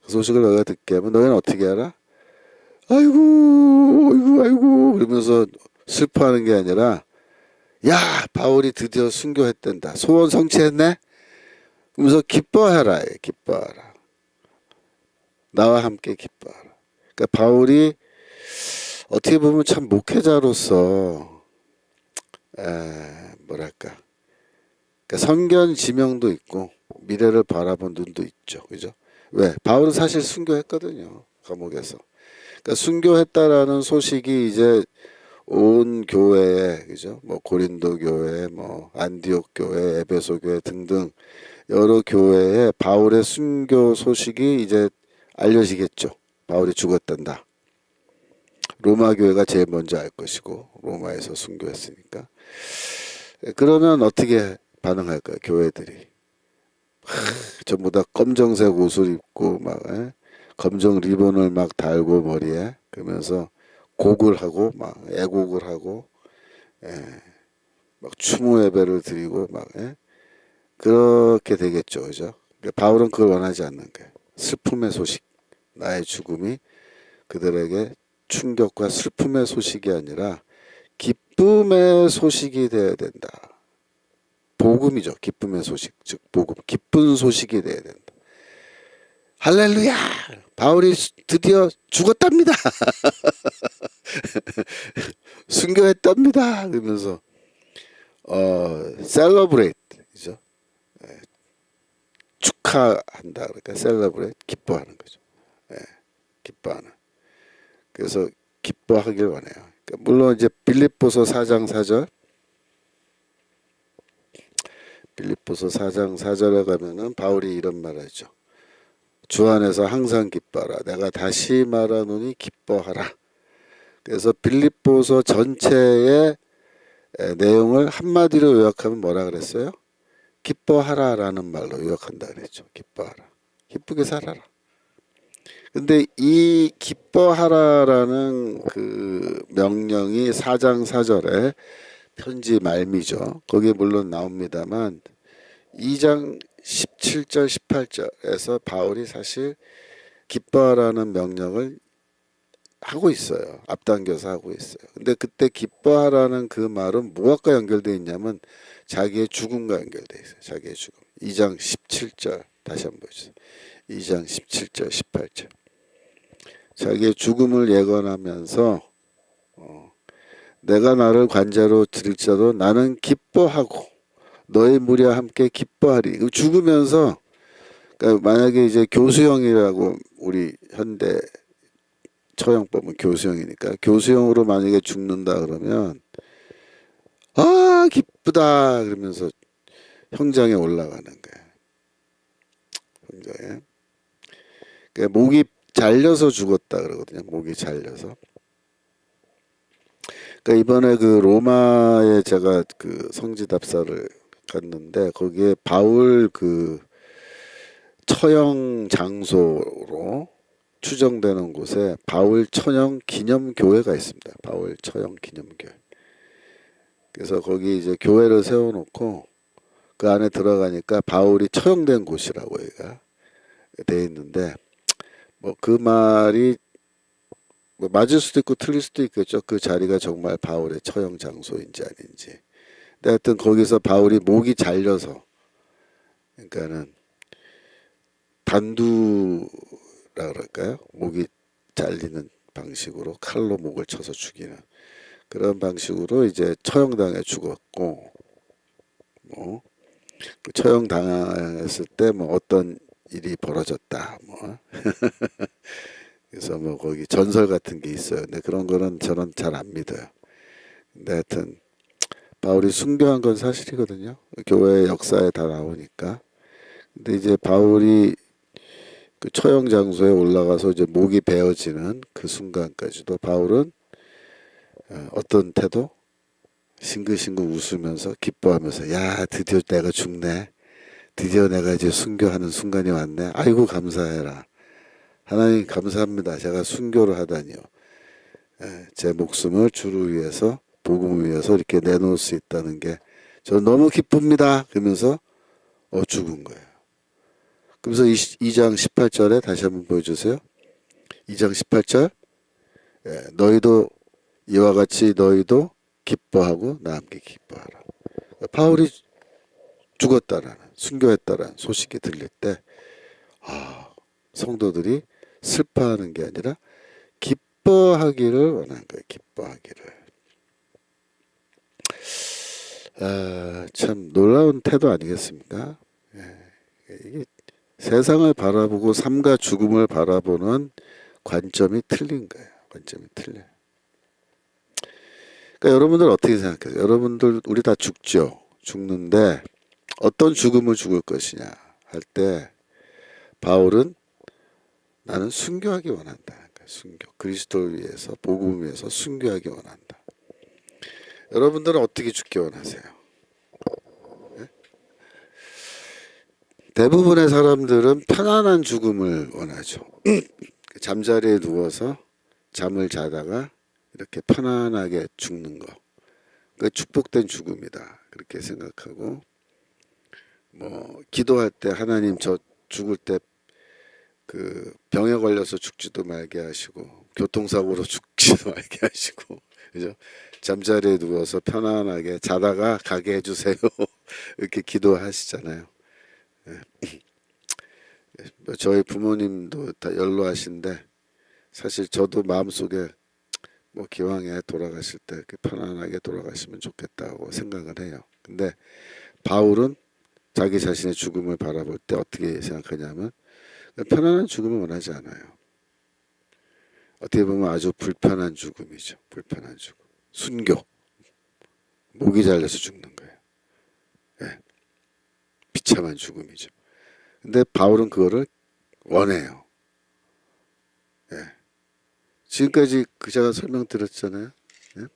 그 소식을 너희가 듣게 하면 너희는 어떻게 하라? 아이고 그러면서 슬퍼하는 게 아니라 야 바울이 드디어 순교했단다. 소원 성취했네? 그러면서 기뻐하라. 기뻐하라. 나와 함께 기뻐하라. 그러니까 바울이 어떻게 보면 참 목회자로서 뭐랄까 그러니까 선견 지명도 있고 미래를 바라본 눈도 있죠. 그죠? 왜? 바울은 사실 순교했거든요. 감옥에서. 그러니까 순교했다라는 소식이 이제 온 교회에, 그죠? 뭐 고린도 교회, 뭐 안디옥 교회, 에베소 교회 등등 여러 교회에 바울의 순교 소식이 이제 알려지겠죠. 바울이 죽었단다. 로마 교회가 제일 먼저 알 것이고 로마에서 순교했으니까. 그러면 어떻게 반응할까요? 교회들이 전부 다 검정색 옷을 입고 막 검정 리본을 막 달고 머리에 그러면서 곡을 하고 막 애곡을 하고 막 추모 예배를 드리고 막 그렇게 되겠죠, 그죠? 그러니까 바울은 그걸 원하지 않는 거예요. 슬픔의 소식, 나의 죽음이 그들에게 충격과 슬픔의 소식이 아니라 기쁨의 소식이 되어야 된다. 복음이죠. 기쁨의 소식, 즉 복음, 기쁜 소식이 되어야 된다. 할렐루야! 바울이 드디어 죽었답니다. 순교했답니다. 그러면서 celebrate죠. 축하한다. 그러니까 celebrate, 기뻐하는 거죠. 기뻐하는. 그래서 기뻐하길 원해요. 그러니까 물론 이제 빌립보서 4장 4절, 빌립보서 4장 4절에 가면은 바울이 이런 말을 하죠. 주 안에서 항상 기뻐하라. 내가 다시 말하노니 기뻐하라. 그래서 빌립보서 전체의 내용을 한마디로 요약하면 뭐라 그랬어요? 기뻐하라라는 말로 요약한다 그랬죠. 기뻐하라. 기쁘게 살아라. 근데 이 기뻐하라라는 그 명령이 4장 4절에 편지 말미죠. 거기에 물론 나옵니다만 2장 17절 18절에서 바울이 사실 기뻐하라는 명령을 하고 있어요. 앞당겨서 하고 있어요. 근데 그때 기뻐하라는 그 말은 무엇과 연결되어 있냐면 자기의 죽음과 연결되어 있어요. 자기의 죽음. 2장 17절 다시 한번 보시죠. 2장 17절 18절. 자기의 죽음을 예언하면서 내가 나를 관자로 들일지라도 나는 기뻐하고 너의 무리와 함께 기뻐하리. 죽으면서 그러니까 만약에 이제 교수형이라고 우리 현대 처형법은 교수형이니까 교수형으로 만약에 죽는다 그러면 아 기쁘다 그러면서 형장에 올라가는 거예요. 형장에. 그러니까 목이 잘려서 죽었다 그러거든요. 목이 잘려서. 그러니까 이번에 그 로마에 제가 그 성지답사를 갔는데 거기에 바울 그 처형 장소로 추정되는 곳에 바울 처형 기념교회가 있습니다. 바울 처형 기념교회. 그래서 거기 이제 교회를 세워놓고 그 안에 들어가니까 바울이 처형된 곳이라고 여기가 돼 있는데 뭐 그 말이 뭐 맞을 수도 있고 틀릴 수도 있겠죠. 그 자리가 정말 바울의 처형 장소인지 아닌지. 근데 하여튼 거기서 바울이 목이 잘려서 그러니까는 단두라 그럴까요? 목이 잘리는 방식으로 칼로 목을 쳐서 죽이는 그런 방식으로 이제 처형당해 죽었고 뭐 그 처형당했을 때 뭐 어떤 일이 벌어졌다 뭐 그래서 뭐 거기 전설 같은 게 있어요. 근데 그런 거는 저는 잘 안 믿어요. 근데 하여튼 바울이 순교한 건 사실이거든요. 교회 역사에 다 나오니까. 근데 이제 바울이 그 처형 장소에 올라가서 이제 목이 베어지는 그 순간까지도 바울은 어떤 태도? 싱글싱글 웃으면서 기뻐하면서 야 드디어 내가 죽네. 드디어 내가 이제 순교하는 순간이 왔네. 아이고 감사해라. 하나님 감사합니다. 제가 순교를 하다니요. 제 목숨을 주를 위해서 복음을 위해서 이렇게 내놓을 수 있다는 게 저 너무 기쁩니다. 그러면서 죽은 거예요. 그래서 2장 18절에 다시 한번 보여주세요. 2장 18절 너희도 이와 같이 너희도 기뻐하고 나 함께 기뻐하라. 바울이 죽었다라는 순교했다라는 소식이 들릴 때 성도들이 슬퍼하는 게 아니라 기뻐하기를 원하는 거예요. 기뻐하기를. 참 놀라운 태도 아니겠습니까? 이게 세상을 바라보고 삶과 죽음을 바라보는 관점이 틀린 거예요. 관점이 틀려요. 그러니까 여러분들 어떻게 생각해요? 여러분들 우리 다 죽죠. 죽는데 어떤 죽음을 죽을 것이냐 할 때 바울은 나는 순교하기 원한다. 그러니까 순교. 그리스도를 위해서 복음을 위해서 순교하기 원한다. 여러분들은 어떻게 죽기 원하세요? 대부분의 사람들은 편안한 죽음을 원하죠. 잠자리에 누워서 잠을 자다가 이렇게 편안하게 죽는 거. 그 축복된 죽음이다. 그렇게 생각하고 뭐 기도할 때 하나님 저 죽을 때 그 병에 걸려서 죽지도 말게 하시고 교통사고로 죽지도 말게 하시고 그죠? 잠자리에 누워서 편안하게 자다가 가게 해주세요. 이렇게 기도하시잖아요. 저희 부모님도 다 연로하신데 사실 저도 마음속에 뭐 기왕에 돌아가실 때 이렇게 편안하게 돌아가시면 좋겠다고 생각을 해요. 근데 바울은 자기 자신의 죽음을 바라볼 때 어떻게 생각하냐면 편안한 죽음을 원하지 않아요. 어떻게 보면 아주 불편한 죽음이죠. 불편한 죽음. 순교. 목이 잘려서 죽는 거예요. 예. 비참한 죽음이죠. 근데 바울은 그거를 원해요. 예. 지금까지 제가 설명드렸잖아요. 예?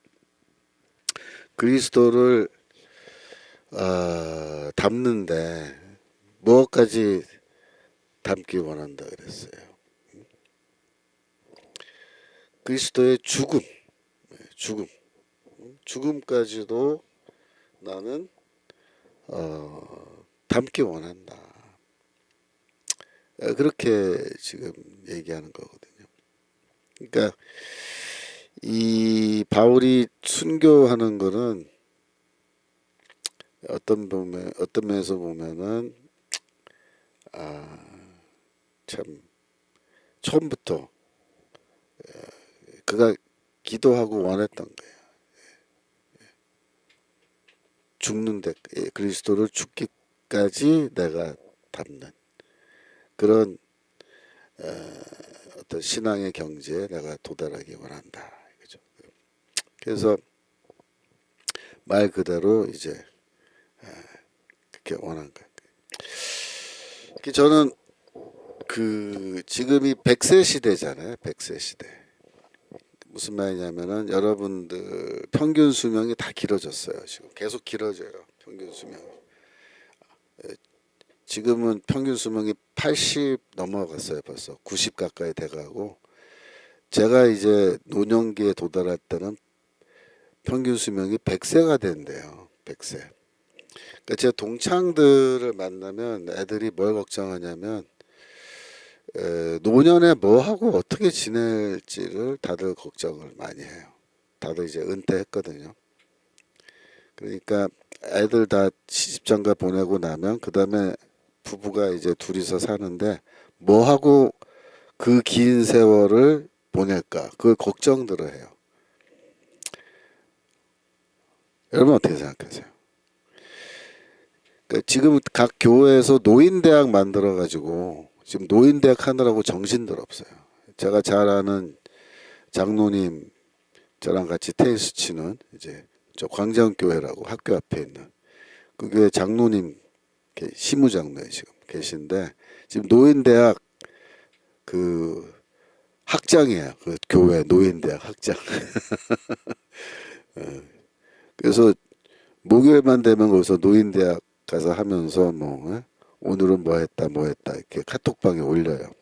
그리스도를 담는데 무엇까지 담기 원한다 그랬어요. 그리스도의 죽음, 죽음, 죽음까지도 나는 담기 원한다. 그렇게 지금 얘기하는 거거든요. 그러니까 이 바울이 순교하는 거는 어떤 면에서 보면은 참 처음부터 그가 기도하고 원했던 거예요. 죽는데 그리스도를 죽기까지 내가 담는 그런 어떤 신앙의 경지에 내가 도달하기 원한다. 그죠? 그래서 말 그대로 이제 그렇게 원한 거예요. 저는 그 지금이 100세 시대잖아요. 100세 시대. 무슨 말이냐면은 여러분들 평균 수명이 다 길어졌어요. 지금 계속 길어져요. 평균 수명. 지금은 평균 수명이 80 넘어갔어요. 벌써 90 가까이 돼가고 제가 이제 노년기에 도달할 때는 평균 수명이 100세가 된대요. 100세. 그러니까 제 동창들을 만나면 애들이 뭘 걱정하냐면 노년에 뭐 하고 어떻게 지낼지를 다들 걱정을 많이 해요. 다들 이제 은퇴했거든요. 그러니까 애들 다 시집장가 보내고 나면 그 다음에 부부가 이제 둘이서 사는데 뭐 하고 그 긴 세월을 보낼까 그걸 걱정들을 해요. 여러분 어떻게 생각하세요? 그러니까 지금 각 교회에서 노인대학 만들어 가지고 지금 노인대학 하느라고 정신들 없어요. 제가 잘 아는 장로님 저랑 같이 테니스 치는 이제 저 광장교회라고 학교 앞에 있는 그 교회 장로님 시무장로에 지금 계신데 지금 노인대학 그 학장이에요. 그 교회 노인대학 학장. 그래서 목요일만 되면 거기서 노인대학 가서 하면서 뭐 오늘은 뭐 했다 뭐 했다 이렇게 카톡방에 올려요.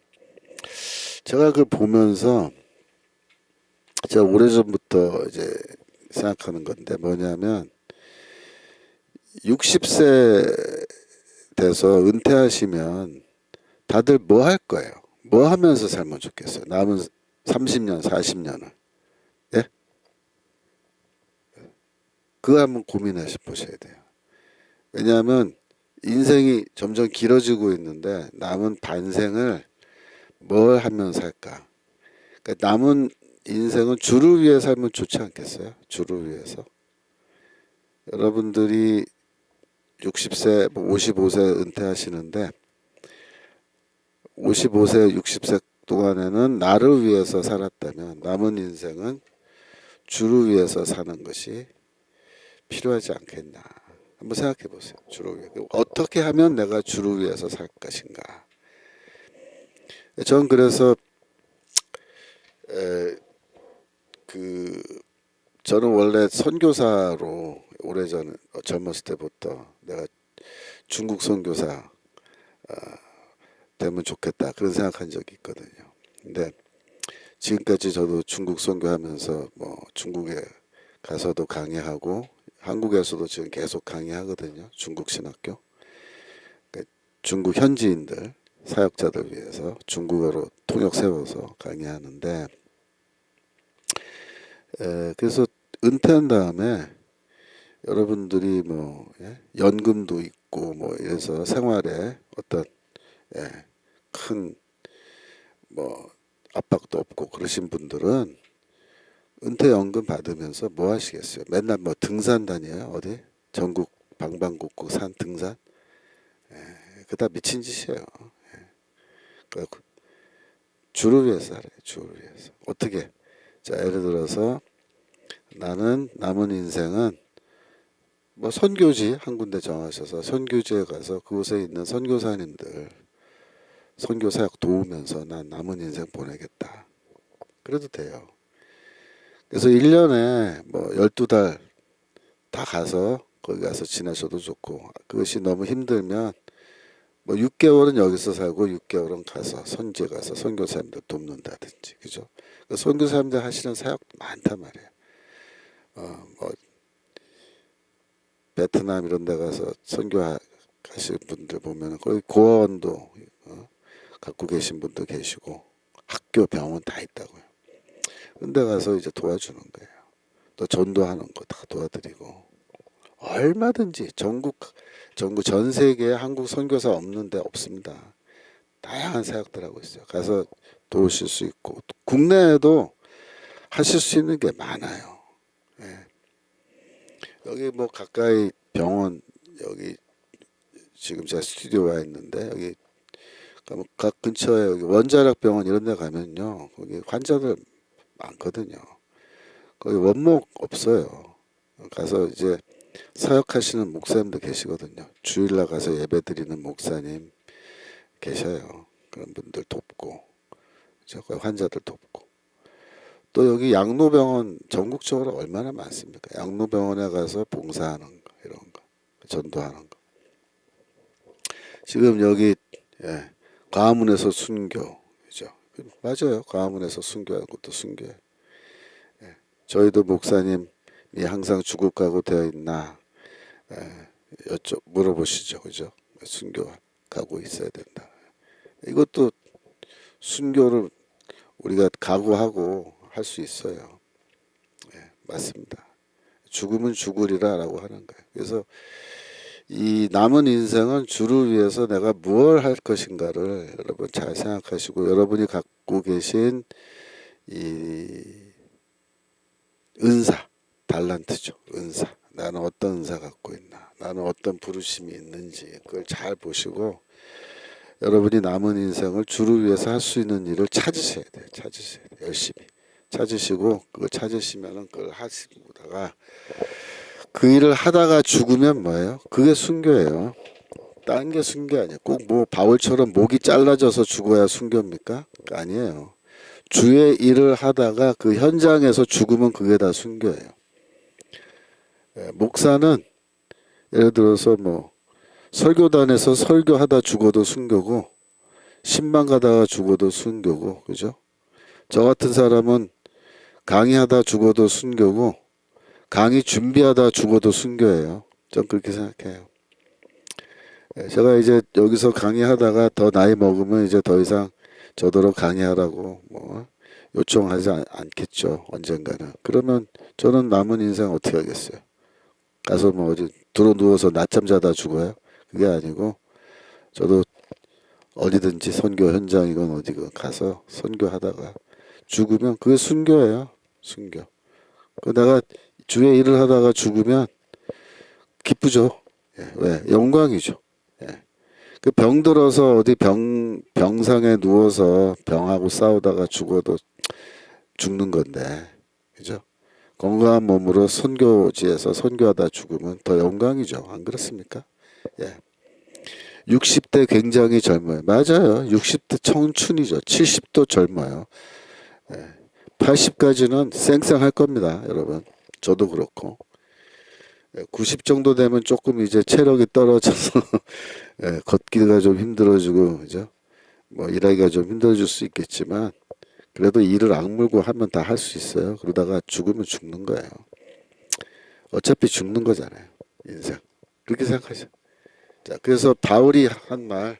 제가 그걸 보면서 제가 오래전부터 이제 생각하는 건데 뭐냐면 60세 돼서 은퇴하시면 다들 뭐 할 거예요? 뭐 하면서 살면 좋겠어요? 남은 30년, 40년을. 예? 그거 한번 고민하시 보셔야 돼요. 왜냐하면 인생이 점점 길어지고 있는데 남은 반생을 뭘 하면 살까? 그러니까 남은 인생은 주를 위해 살면 좋지 않겠어요? 주를 위해서. 여러분들이 60세, 55세 은퇴하시는데 55세, 60세 동안에는 나를 위해서 살았다면 남은 인생은 주를 위해서 사는 것이 필요하지 않겠나. 한번 생각해 보세요. 주를 위해. 어떻게 하면 내가 주를 위해서 살 것인가. 전 그래서 에, 그 저는 원래 선교사로 오래전 젊었을 때부터 내가 중국 선교사 되면 좋겠다 그런 생각한 적이 있거든요. 근데 지금까지 저도 중국 선교하면서 뭐 중국에 가서도 강의하고 한국에서도 지금 계속 강의하거든요. 중국 신학교. 그러니까 중국 현지인들 사역자들 위해서 중국어로 통역 세워서 강의하는데 그래서 은퇴한 다음에 여러분들이 뭐 연금도 있고 뭐 이래서 생활에 어떤 큰 뭐 압박도 없고 그러신 분들은 은퇴연금 받으면서 뭐 하시겠어요? 맨날 뭐 등산 다녀요? 어디? 전국 방방곡곡 산 등산? 그다 미친 짓이에요. 그 주를 위해서 살아요. 주를 위해서. 어떻게? 자, 예를 들어서 나는 남은 인생은 뭐 선교지 한 군데 정하셔서 선교지에 가서 그곳에 있는 선교사님들 선교 사역 도우면서 난 남은 인생 보내겠다. 그래도 돼요. 그래서 1년에 뭐 12달 다 가서 거기 가서 지내셔도 좋고 그것이 너무 힘들면 뭐 6개월은 여기서 살고 6개월은 가서 선지에 가서 선교사님들 돕는다든지 그죠? 그 선교사님들 하시는 사역 많단 말이에요. 뭐 베트남 이런 데 가서 선교 가시는 분들 보면 거기 고아원도 갖고 계신 분도 계시고 학교 병원 다 있다고요. 근데 가서 이제 도와주는 거예요. 또 전도하는 거 다 도와드리고 얼마든지 전국 전 세계에 한국 선교사 없는 데 없습니다. 다양한 사역들 하고 있어요. 가서 도우실 수 있고 국내에도 하실 수 있는 게 많아요. 예. 여기 뭐 가까이 병원 여기 지금 제가 스튜디오 와 있는데 여기 각 근처에 여기 원자력 병원 이런 데 가면요 거기 환자들 많거든요. 거기 원목 없어요. 가서 이제 사역하시는 목사님도 계시거든요. 주일날 가서 예배드리는 목사님 계셔요. 그런 분들 돕고 거기 환자들 돕고 또 여기 양로병원 전국적으로 얼마나 많습니까? 양로병원에 가서 봉사하는 거 이런 거 전도하는 거 지금 여기 광화문에서 순교 그죠? 맞아요. 광화문에서 순교하는 것도 순교예요. 저희도 목사님이 항상 죽을 각오 되어 있나 물어보시죠, 그죠? 순교 가고 있어야 된다. 이것도 순교를 우리가 각오하고 할 수 있어요. 맞습니다. 죽으면 죽으리라라고 하는 거예요. 그래서 이 남은 인생은 주를 위해서 내가 무엇을 할 것인가를 여러분 잘 생각하시고 여러분이 갖고 계신 이 은사, 달란트죠. 은사. 나는 어떤 은사 갖고 있나. 나는 어떤 부르심이 있는지 그걸 잘 보시고 여러분이 남은 인생을 주를 위해서 할 수 있는 일을 찾으셔야 돼요. 찾으셔야 돼요. 열심히. 찾으시고 그걸 찾으시면은 그걸 하시다가 그 일을 하다가 죽으면 뭐예요? 그게 순교예요. 다른 게 순교 아니에요. 꼭 뭐 바울처럼 목이 잘라져서 죽어야 순교입니까? 아니에요. 주의 일을 하다가 그 현장에서 죽으면 그게 다 순교예요. 목사는 예를 들어서 뭐 설교단에서 설교하다 죽어도 순교고 신방 가다가 죽어도 순교고 그죠? 저 같은 사람은 강의하다 죽어도 순교고 강의 준비하다 죽어도 순교예요. 전 그렇게 생각해요. 제가 이제 여기서 강의하다가 더 나이 먹으면 이제 더 이상 저더러 강의하라고 뭐 요청하지 않겠죠. 언젠가는. 그러면 저는 남은 인생 어떻게 하겠어요? 가서 뭐 어디 들어 누워서 낮잠 자다 죽어요? 그게 아니고 저도 어디든지 선교 현장이건 어디건 가서 선교하다가 죽으면 그게 순교예요. 순교. 내가 주의 일을 하다가 죽으면 기쁘죠. 왜? 영광이죠. 그 병들어서 어디 병상에 누워서 병하고 싸우다가 죽어도 죽는 건데, 그죠? 건강한 몸으로 선교지에서 선교하다 죽으면 더 영광이죠. 안 그렇습니까? 예. 60대 굉장히 젊어요. 맞아요. 60대 청춘이죠. 70도 젊어요. 80까지는 쌩쌩할 겁니다, 여러분. 저도 그렇고. 90 정도 되면 조금 이제 체력이 떨어져서 걷기가 좀 힘들어지고, 그죠? 뭐 일하기가 좀 힘들어질 수 있겠지만, 그래도 이를 악물고 하면 다 할 수 있어요. 그러다가 죽으면 죽는 거예요. 어차피 죽는 거잖아요. 인생. 그렇게 생각하죠. 자, 그래서 바울이 한 말,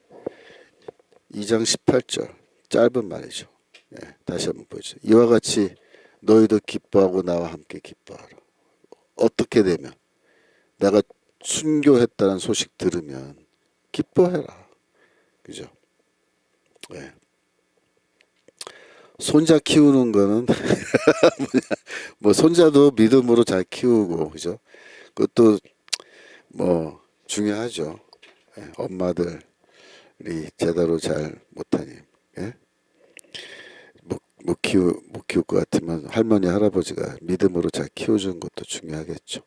2장 18절. 짧은 말이죠. 다시 한번 보죠. 이와 같이 너희도 기뻐하고 나와 함께 기뻐하라. 어떻게 되면 내가 순교했다는 소식 들으면 기뻐해라. 그죠? 네. 손자 키우는 거는 뭐 손자도 믿음으로 잘 키우고 그죠? 그것도 뭐 중요하죠. 엄마들이 제대로 잘 못하니 못 키울 것 같으면 할머니 할아버지가 믿음으로 잘 키워주는 것도 중요하겠죠.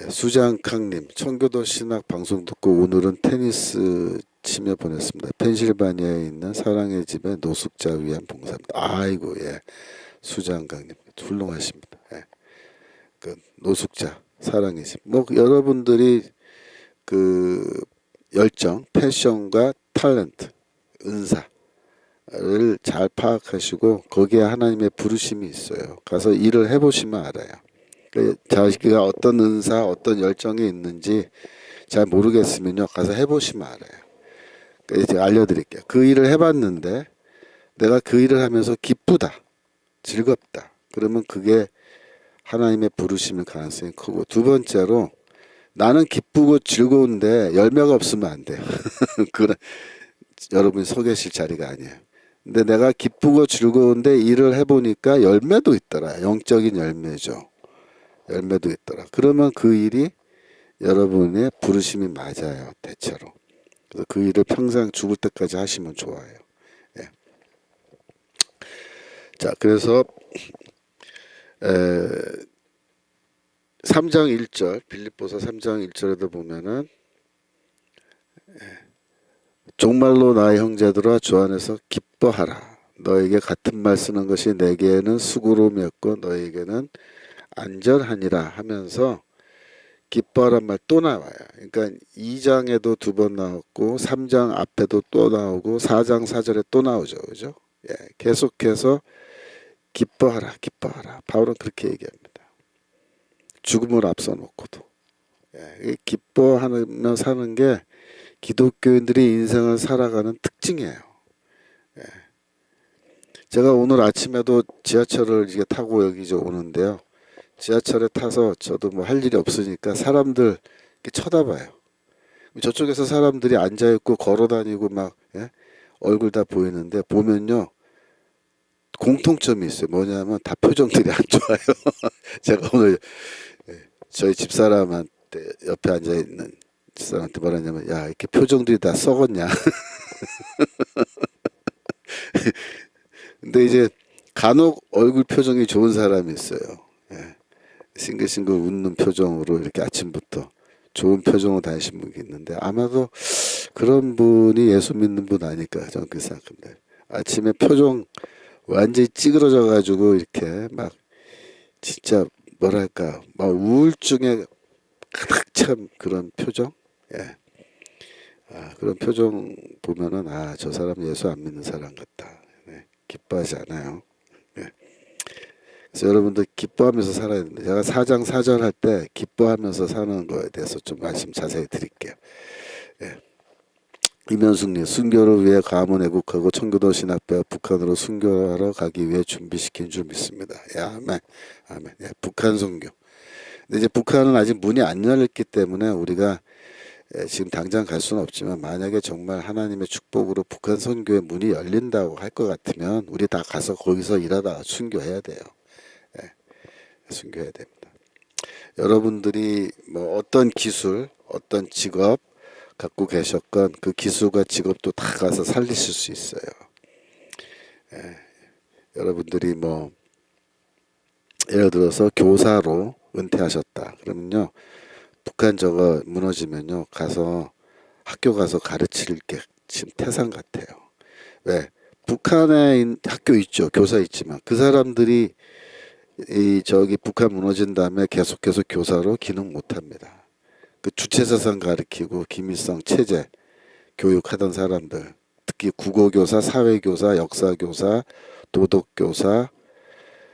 수장캉님 청교도 신학 방송 듣고 오늘은 테니스 치며 보냈습니다. 펜실바니아에 있는 사랑의 집의 노숙자 위한 봉사입니다. 아이고 수장강님 훌륭하십니다. 그 노숙자 사랑의 집. 뭐 여러분들이 그 열정, 패션과 탤런트, 은사를 잘 파악하시고 거기에 하나님의 부르심이 있어요. 가서 일을 해보시면 알아요. 자기가 어떤 은사, 어떤 열정이 있는지 잘 모르겠으면요. 가서 해보시면 알아요. 제가 알려드릴게요. 그 일을 해봤는데 내가 그 일을 하면서 기쁘다, 즐겁다. 그러면 그게 하나님의 부르심일 가능성이 크고 두 번째로 나는 기쁘고 즐거운데 열매가 없으면 안 돼요. 그런 여러분이 서 계실 자리가 아니에요. 근데 내가 기쁘고 즐거운데 일을 해보니까 열매도 있더라. 영적인 열매죠. 열매도 있더라. 그러면 그 일이 여러분의 부르심이 맞아요. 대체로. 그래서 그 일을 평생 죽을 때까지 하시면 좋아요. 자, 그래서 3장 1절 빌립보서 3장 1절에도 보면은 정말로 나의 형제들아 주 안에서 기뻐하라. 너에게 같은 말 쓰는 것이 내게는 수고로움이었고 너에게는 안전하니라 하면서 기뻐하란 말 또 나와요. 그러니까 2장에도 두 번 나왔고 3장 앞에도 또 나오고 4장 4절에 또 나오죠. 그죠? 계속해서 기뻐하라 기뻐하라. 바울은 그렇게 얘기합니다. 죽음을 앞서 놓고도 기뻐하며 사는 게 기독교인들이 인생을 살아가는 특징이에요. 제가 오늘 아침에도 지하철을 이게 타고 여기 이제 오는데요. 지하철에 타서 저도 뭐 할 일이 없으니까 사람들 이렇게 쳐다봐요. 저쪽에서 사람들이 앉아 있고 걸어 다니고 막 얼굴 다 보이는데 보면요 공통점이 있어요. 뭐냐면 다 표정들이 안 좋아요. 제가 오늘 저희 집사람한테 옆에 앉아 있는 집사람한테 뭐라냐면 야 이렇게 표정들이 다 썩었냐. 근데 이제 간혹 얼굴 표정이 좋은 사람이 있어요. 싱글싱글 웃는 표정으로 이렇게 아침부터 좋은 표정으로 다니신 분이 있는데 아마도 그런 분이 예수 믿는 분 아닐까 저는 그렇게 생각합니다. 아침에 표정 완전히 찌그러져 가지고 이렇게 막 진짜 뭐랄까 막 우울증에 가득 찬 그런 표정 그런 표정 보면은 저 사람 예수 안 믿는 사람 같다. 기뻐하지 않아요. 그래서 여러분들 기뻐하면서 살아야 됩니다. 제가 4장 4절 할 때 기뻐하면서 사는 거에 대해서 좀 말씀 자세히 드릴게요. 이면숙님 순교를 위해 감원 애국하고 청교도 신학배 북한으로 순교하러 가기 위해 준비시킨 줄 믿습니다. 아멘. 아멘. 북한 선교. 근데 이제 북한은 아직 문이 안 열렸기 때문에 우리가 지금 당장 갈 수는 없지만 만약에 정말 하나님의 축복으로 북한 선교의 문이 열린다고 할 것 같으면 우리 다 가서 거기서 일하다가 순교해야 돼요. 순교해야 됩니다. 여러분들이 뭐 어떤 기술, 어떤 직업 갖고 계셨건 그 기술과 직업도 다 가서 살리실 수 있어요. 여러분들이 뭐 예를 들어서 교사로 은퇴하셨다. 그러면요, 북한 저거 무너지면요, 가서 학교 가서 가르칠 게 지금 태산 같아요. 왜? 북한에 학교 있죠. 교사 있지만 그 사람들이 이 저기 북한 무너진 다음에 계속해서 교사로 기능 못 합니다. 그 주체사상 가르치고 김일성 체제 교육하던 사람들, 특히 국어교사, 사회교사, 역사교사, 도덕교사,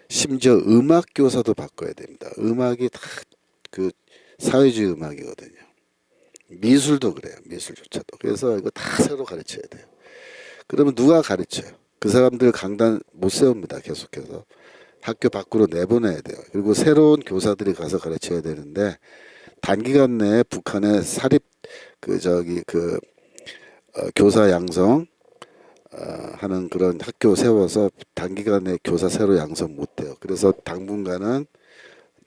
심지어 음악교사도 바꿔야 됩니다. 음악이 다 그 사회주의 음악이거든요. 미술도 그래요. 미술조차도. 그래서 이거 다 새로 가르쳐야 돼요. 그러면 누가 가르쳐요? 그 사람들 강단 못 세웁니다. 계속해서. 학교 밖으로 내보내야 돼요. 그리고 새로운 교사들이 가서 가르쳐야 되는데 단기간 내에 북한의 사립 그 저기 그 교사 양성 하는 그런 학교 세워서 단기간에 교사 새로 양성 못해요. 그래서 당분간은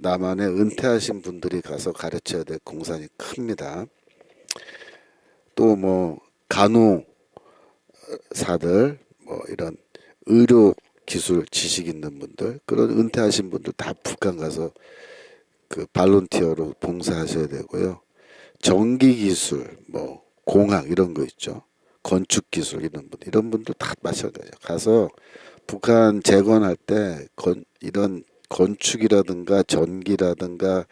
남한에 은퇴하신 분들이 가서 가르쳐야 될 공산이 큽니다. 또 뭐 간호사들 뭐 이런 의료 기술 지식 있는 분들 그런 은퇴하신 분들 다 북한 가서 그 발론티어로 봉사하셔야 되고요. 전기 기술 뭐 공학 이런 거 있죠. 건축 기술 이런 분들 다 마찬가지예요. 가서 북한 재건할 때 이런 건축이라든가 전기라든가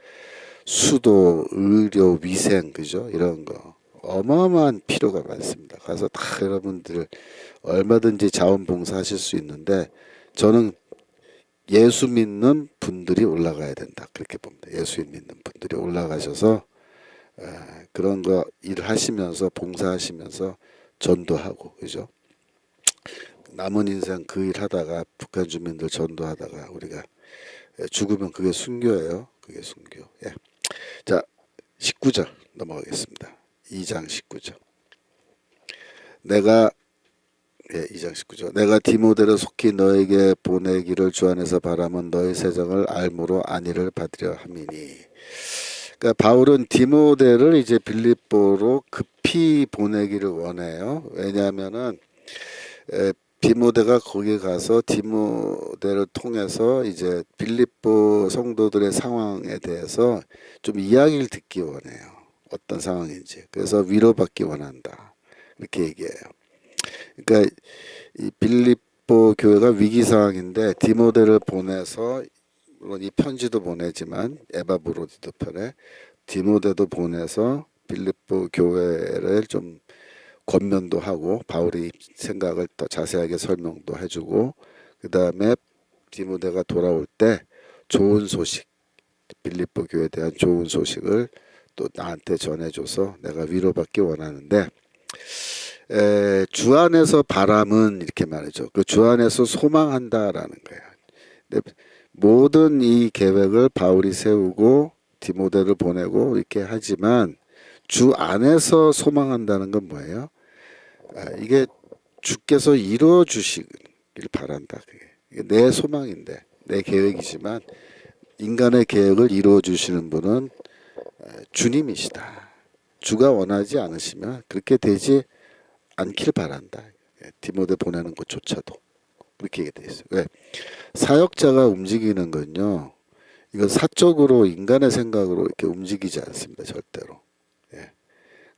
수도, 의료, 위생 그죠? 이런 거 어마어마한 필요가 많습니다. 가서 다 여러분들 얼마든지 자원봉사하실 수 있는데 저는 예수 믿는 분들이 올라가야 된다 그렇게 봅니다. 예수 믿는 분들이 올라가셔서 그런 거 일하시면서 봉사하시면서 전도하고 그죠? 남은 인생 그 일 하다가 북한 주민들 전도하다가 우리가 죽으면 그게 순교예요. 그게 순교. 예. 자, 19절 넘어가겠습니다. 2장 19절. 내가 2장 19절. 내가 디모데를 속히 너에게 보내기를 주 안에서 바라면 너의 세정을 알므로 안위를 받으려 함이니. 그러니까 바울은 디모데를 이제 빌립보로 급히 보내기를 원해요. 왜냐하면은 디모데가 거기 가서 디모데를 통해서 이제 빌립보 성도들의 상황에 대해서 좀 이야기를 듣기 원해요. 어떤 상황인지. 그래서 위로받기 원한다. 이렇게 얘기해요. 그러니까 이 빌립보 교회가 위기 상황인데 디모데를 보내서 물론 이 편지도 보내지만 에바브로디도 편에 디모데도 보내서 빌립보 교회를 좀 권면도 하고 바울의 생각을 더 자세하게 설명도 해주고 그 다음에 디모데가 돌아올 때 좋은 소식 빌립보 교회에 대한 좋은 소식을 또 나한테 전해줘서 내가 위로받기 원하는데 주 안에서 바람은 이렇게 말이죠. 그 주 안에서 소망한다라는 거예요. 근데 모든 이 계획을 바울이 세우고 디모데를 보내고 이렇게 하지만 주 안에서 소망한다는 건 뭐예요? 이게 주께서 이루어 주시길 바란다. 이게 내 소망인데 내 계획이지만 인간의 계획을 이루어 주시는 분은 주님이시다. 주가 원하지 않으시면 그렇게 되지 않길 바란다. 디모데 보내는 것조차도 그렇게 얘기되어 있어요. 왜? 사역자가 움직이는 건요. 이건 사적으로 인간의 생각으로 이렇게 움직이지 않습니다. 절대로. 예.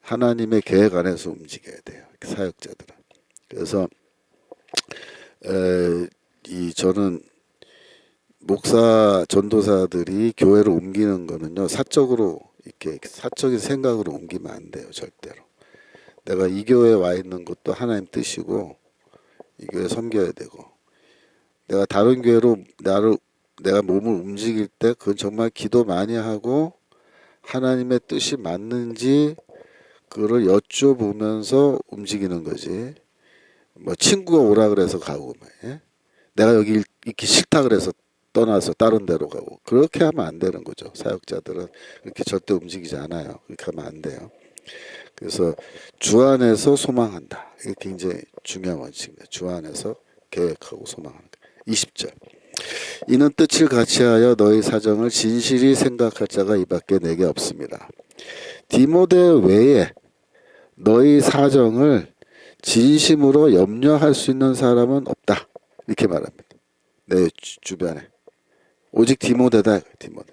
하나님의 계획 안에서 움직여야 돼요. 사역자들은. 그래서 저는 목사 전도사들이 교회를 옮기는 거는요. 사적으로 이렇게 사적인 생각으로 옮기면 안 돼요. 절대로. 내가 이 교회에 와 있는 것도 하나님 뜻이고 이 교회 섬겨야 되고 내가 다른 교회로 내가 몸을 움직일 때 그건 정말 기도 많이 하고 하나님의 뜻이 맞는지 그거를 여쭤보면서 움직이는 거지. 뭐 친구가 오라 그래서 가고 예? 내가 여기 있기 싫다 그래서 떠나서 다른 데로 가고 그렇게 하면 안 되는 거죠. 사역자들은 그렇게 절대 움직이지 않아요. 그렇게 하면 안 돼요. 그래서 주 안에서 소망한다. 이게 굉장히 중요한 원칙입니다. 주 안에서 계획하고 소망하는 거. 20절. 이는 뜻을 같이하여 너희 사정을 진실히 생각할 자가 이밖에 내게 없습니다. 디모데 외에 너희 사정을 진심으로 염려할 수 있는 사람은 없다. 이렇게 말합니다. 내 주변에. 오직 디모데다. 디모데.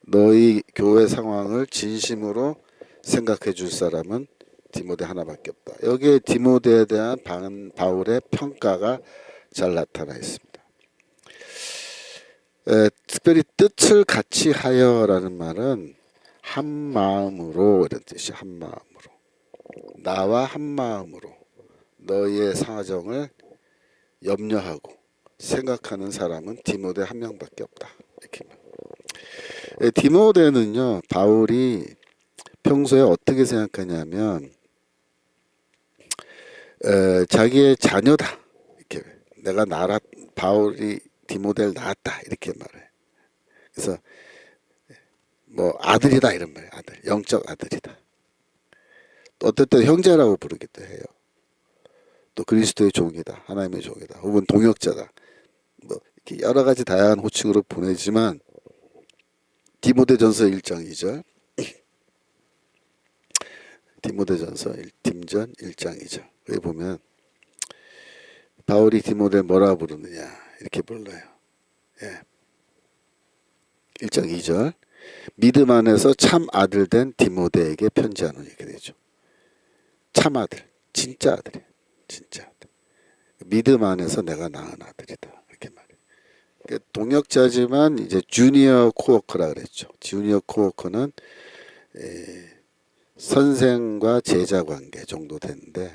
너희 교회 상황을 진심으로 생각해 줄 사람은 디모데 하나밖에 없다. 여기에 디모데에 대한 바울의 평가가 잘 나타나 있습니다. 특별히 뜻을 같이 하여라는 말은 한 마음으로 이런 뜻이 한 마음으로 나와 한 마음으로 너희의 사정을 염려하고 생각하는 사람은 디모데 한 명밖에 없다. 이렇게. 디모데는요 바울이 평소에 어떻게 생각하냐면 자기의 자녀다. 이렇게 내가 바울이 디모데를 낳았다 이렇게 말해. 그래서 뭐 아들이다 이런 말이에요. 아들, 영적 아들이다. 또 어떨 때 형제라고 부르기도 해요. 또 그리스도의 종이다, 하나님의 종이다, 혹은 동역자다. 뭐 이렇게 여러 가지 다양한 호칭으로 보내지만 디모데전서 1장 2절, 디모데전서 1팀전 1장 2절. 여기 보면 바울이 디모데를 뭐라 부르느냐 이렇게 불러요. 예. 1장 2절. 믿음 안에서 참 아들 된 디모데에게 편지하노니 이렇게 되죠. 참 아들, 진짜 아들이에요. 진짜 아들. 믿음 안에서 내가 낳은 아들이다. 이렇게 말해요. 동역자지만 이제 주니어 코워커라 그랬죠. 주니어 코워커는 선생과 제자 관계 정도 되는데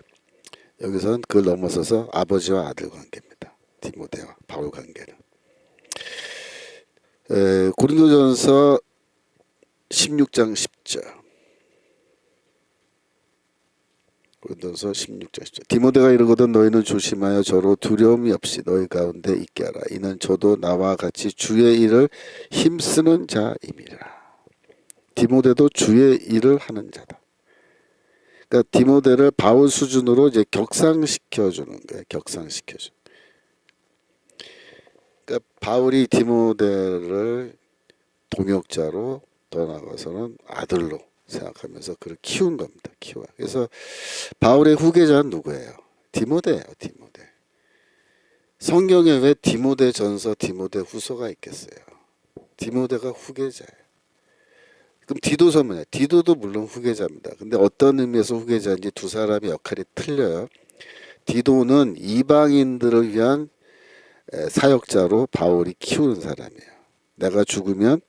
여기서는 그걸 넘어서서 아버지와 아들 관계입니다. 디모데와 바울 관계는. 고린도전서 16장 10절. 고린도전서 16장 10절. 디모데가 이르거든 너희는 조심하여 저로 두려움이 없이 너희 가운데 있게 하라. 이는 저도 나와 같이 주의 일을 힘쓰는 자임이라. 디모데도 주의 일을 하는 자다. 그러니까 디모데를 바울 수준으로 이제 격상시켜 주는 거예요. 격상시켜 주. 그러니까 바울이 디모데를 동역자로 더 나아가서는 아들로 생각하면서 그를 키운 겁니다. 키워. 그래서 바울의 후계자는 누구예요? 디모데예요. 디모데. 성경에 왜 디모데 전서, 디모데 후서가 있겠어요? 디모데가 후계자예요. 그럼 디도서 뭐냐? 디도도 물론 후계자입니다. 근데 어떤 의미에서 후계자인지 두 사람의 역할이 틀려요. 디도는 이방인들을 위한 사역자로 바울이 키우는 사람이에요. 내가 죽으면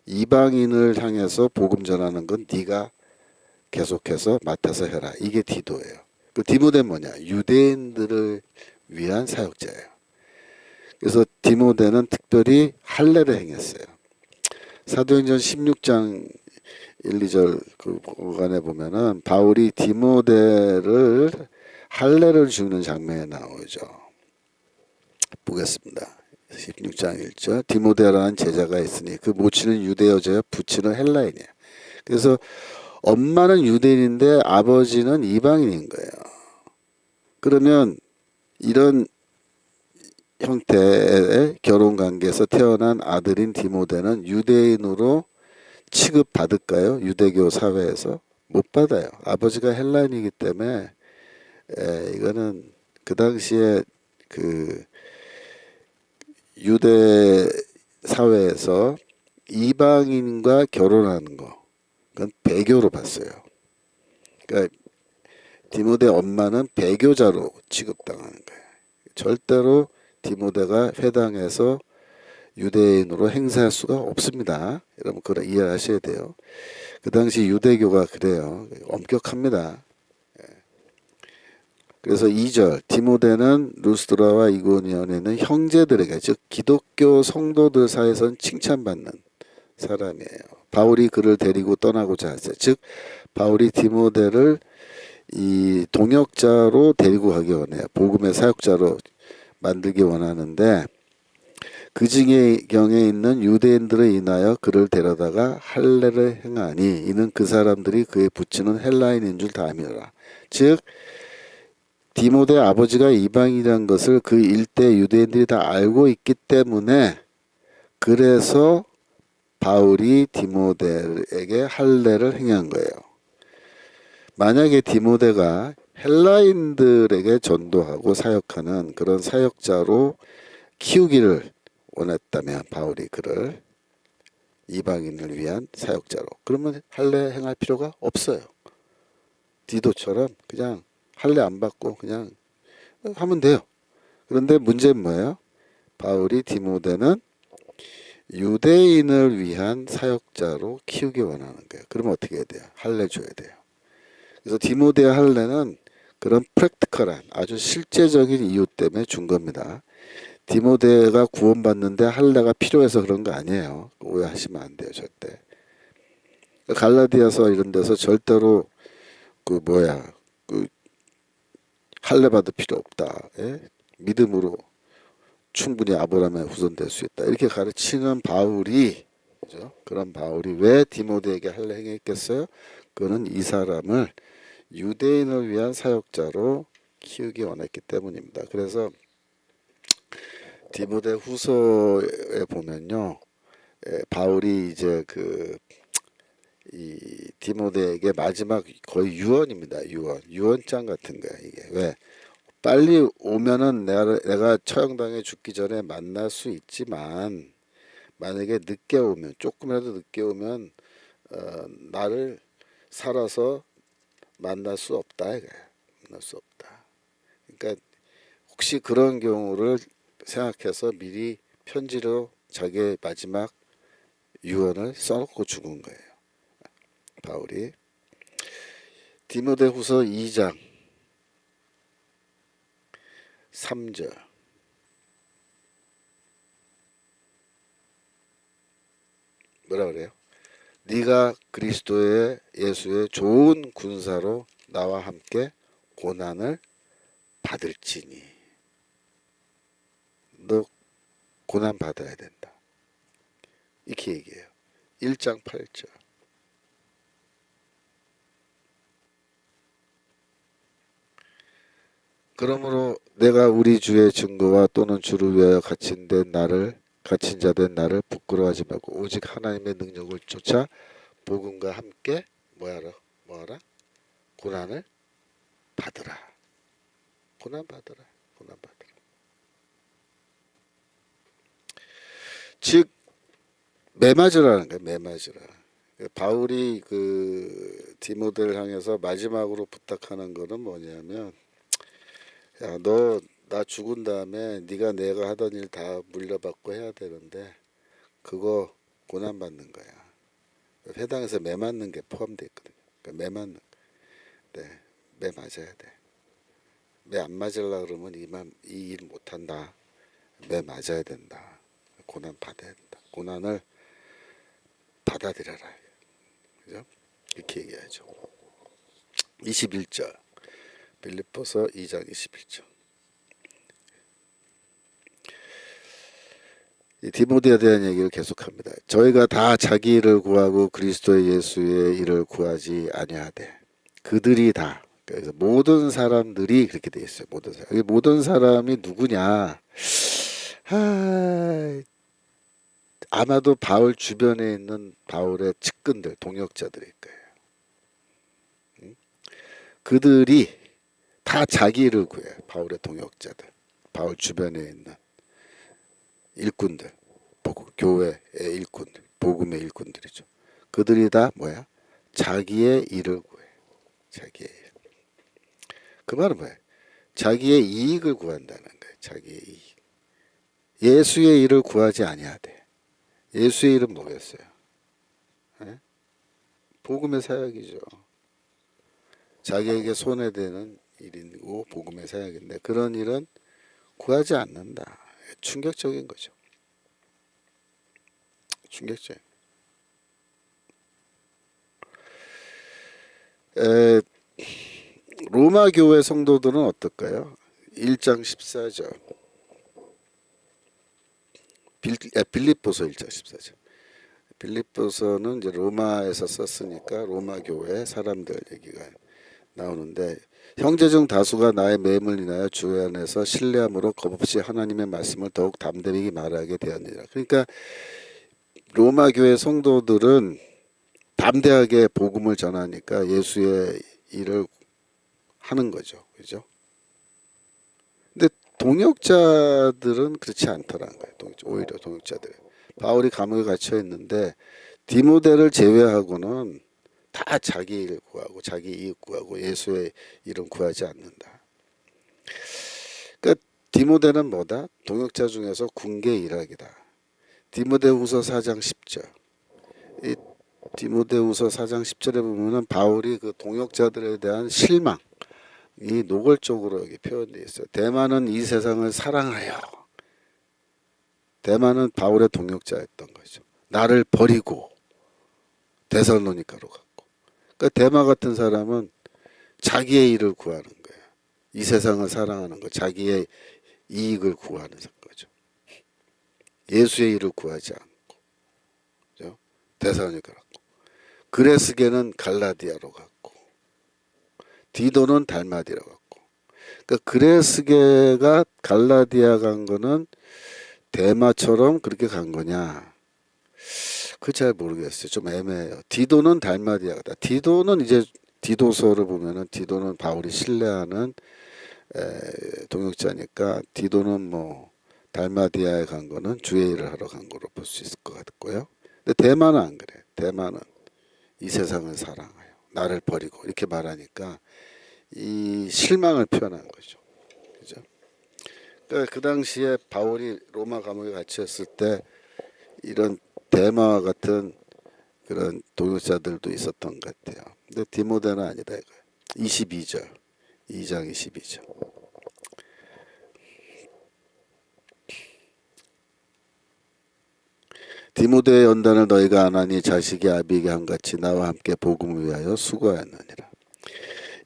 이방인을 향해서 복음 전하는 건 네가 계속해서 맡아서 해라. 이게 디도예요. 그 디모데는 뭐냐? 유대인들을 위한 사역자예요. 그래서 디모데는 특별히 할례를 행했어요. 사도행전 16장 1, 2절 그 구간에 보면은 바울이 디모데를 할례를 주는 장면에 나오죠. 보겠습니다. 16장 1절. 디모데라는 제자가 있으니 그 모친은 유대 여자여 부친은 헬라인이야. 그래서 엄마는 유대인인데 아버지는 이방인인 거예요. 그러면 이런 형태의 결혼 관계에서 태어난 아들인 디모데는 유대인으로 취급받을까요? 유대교 사회에서 못 받아요. 아버지가 헬라인이기 때문에 이거는 그 당시에 그 유대 사회에서 이방인과 결혼하는 거 그건 배교로 봤어요. 그러니까 디모데 엄마는 배교자로 취급당하는 거예요. 절대로 디모데가 회당에서 유대인으로 행세할 수가 없습니다. 여러분 그걸 이해하셔야 돼요. 그 당시 유대교가 그래요. 엄격합니다. 그래서 2절 디모데는 루스드라와 이고니온에 있는 형제들에게 즉 기독교 성도들 사이에서는 칭찬받는 사람이에요. 바울이 그를 데리고 떠나고자 했어요. 즉 바울이 디모데를 이 동역자로 데리고 가기 원해요. 복음의 사역자로 만들기 원하는데 그 지경에 있는 유대인들을 인하여 그를 데려다가 할례를 행하니 이는 그 사람들이 그의 부친은 헬라인인 줄 다 알미라. 즉 디모데 아버지가 이방인이라는 것을 그 일대 유대인들이 다 알고 있기 때문에 그래서 바울이 디모데에게 할례를 행한 거예요. 만약에 디모데가 헬라인들에게 전도하고 사역하는 그런 사역자로 키우기를 원했다면 바울이 그를 이방인을 위한 사역자로, 그러면 할례 행할 필요가 없어요. 디도처럼 그냥 할례 안 받고 그냥 하면 돼요. 그런데 문제는 뭐예요? 바울이 디모데는 유대인을 위한 사역자로 키우기 원하는 거예요. 그러면 어떻게 해야 돼요? 할례 줘야 돼요. 그래서 디모데의 할례는 그런 프랙티컬한 아주 실제적인 이유 때문에 준 겁니다. 디모데가 구원받는데 할례가 필요해서 그런 거 아니에요. 오해하시면 안 돼요, 절대. 갈라디아서 이런 데서 절대로 그 할례 받을 필요 없다. 예? 믿음으로 충분히 아브라함의 후손 될 수 있다. 이렇게 가르치는 바울이, 그죠? 그런 바울이 왜 디모데에게 할례 행했겠어요? 그거는 이 사람을 유대인을 위한 사역자로 키우기 원했기 때문입니다. 그래서 디모데 후서에 보면요, 바울이 이제 이 디모데에게 마지막 거의 유언입니다. 유언장 같은 거야 이게. 왜? 빨리 오면은 내가 처형당해 죽기 전에 만날 수 있지만 만약에 늦게 오면, 조금이라도 늦게 오면 나를 살아서 만날 수 없다 이거야. 만날 수 없다. 그러니까 혹시 그런 경우를 생각해서 미리 편지로 자기의 마지막 유언을 써놓고 죽은 거예요. 바울이. 디모데후서 2장 3절 뭐라 그래요? 네가 그리스도의 예수의 좋은 군사로 나와 함께 고난을 받을지니. 너 고난 받아야 된다. 이렇게 얘기해요. 1장 8절. 그러므로 내가 우리 주의 증거와 또는 주를 위하여 갇힌 자 된 나를 부끄러워하지 말고 오직 하나님의 능력을 쫓아 복음과 함께 뭐하라? 고난을 받으라. 고난 받으라. 고난 받으라. 즉 매맞으라는 거예요. 매맞으라. 바울이 디모데를 향해서 마지막으로 부탁하는 거는 뭐냐면, 야, 너 나 죽은 다음에 내가 하던 일 다 물려받고 해야 되는데 그거 고난 받는 거야. 회당에서 매 맞는 게 포함되어 있거든요. 그러니까 매 맞는, 네, 매 맞아야 돼. 매 안 맞으려 그러면 이 일 못한다. 매 맞아야 된다. 고난 받아야 된다. 고난을 받아들여라. 그죠? 이렇게 얘기하죠. 21절. 빌립보서 2장 21절. 이 디모데에 대한 얘기를 계속합니다. 저희가 다 자기 일을 구하고 그리스도 예수의 일을 구하지 아니하되 그들이 다, 그래서 모든 사람들이 그렇게 돼 있어요. 모든 사람이 누구냐? 아마도 바울 주변에 있는 바울의 측근들, 동역자들일 거예요. 그들이 다 자기 일을 구해요. 바울의 동역자들, 바울 주변에 있는 일꾼들, 교회의 일꾼들, 복음의 일꾼들이죠. 그들이 다 뭐야? 자기의 일을 구해. 자기의 일. 그 말은 뭐야? 자기의 이익을 구한다는 거예요. 자기의 이익. 예수의 일을 구하지 아니하되. 예수의 일은 뭐겠어요? 에? 복음의 사역이죠. 자기에게 손해되는 일이고 복음의 사역인데 그런 일은 구하지 않는다. 충격적인 거죠. 충격적인. 로마 교회 성도들은 어떨까요? 1장 14절. 빌립보서 1장 14절. 빌립보서는 이제 로마에서 썼으니까 로마 교회 사람들 얘기가 나오는데, 형제 중 다수가 나의 매임을 인하여 주 안에서 신뢰함으로 겁없이 하나님의 말씀을 더욱 담대히 말하게 되었느니라. 그러니까 로마 교회 성도들은 담대하게 복음을 전하니까 예수의 일을 하는 거죠. 그죠? 근데 동역자들은 그렇지 않더라는 거예요. 오히려 동역자들. 바울이 감옥에 갇혀 있는데 디모데를 제외하고는 다 자기 일 구하고 자기 이익 구하고 예수의 이름 구하지 않는다. 그러니까 디모데는 뭐다? 동역자 중에서 군계 일학이다. 디모데후서 4장 10절. 이 디모데후서 4장 10절에 보면은 바울이 그 동역자들에 대한 실망, 이 노골적으로 여기 표현되어 있어요. 대만은 이 세상을 사랑하여. 대만은 바울의 동역자였던 거죠. 나를 버리고 데살로니가로 갔고. 그러니까 대마 같은 사람은 자기의 일을 구하는 거예요. 이 세상을 사랑하는 거, 자기의 이익을 구하는 거죠. 예수의 일을 구하지 않고, 그죠? 데살로니가로 갔고. 그레스게는 갈라디아로 갔고, 디도는 달마디로 갔고. 그러니까 그레스게가 갈라디아 간 거는 대마처럼 그렇게 간 거냐? 그 잘 모르겠어요. 좀 애매해요. 디도는 달마디아 가다. 디도는 이제 디도서를 보면은 디도는 바울이 신뢰하는 동역자니까 디도는 뭐 달마디아에 간 거는 주의 일을 하러 간 거로 볼 수 있을 것 같고요. 근데 대만은 안 그래. 대만은 이 세상을 사랑하여 나를 버리고 이렇게 말하니까 이 실망을 표현한 거죠. 그죠? 그러니까 그 당시에 바울이 로마 감옥에 갇혔을 때 이런 대마와 같은 그런 동역자들도 있었던 것 같아요. 근데 디모데는 아니다 이거예요. 22절, 2장 22절. 디모데의 연단을 너희가 안 하니 자식이 아비에게 함같이 나와 함께 복음을 위하여 수고하였느니라.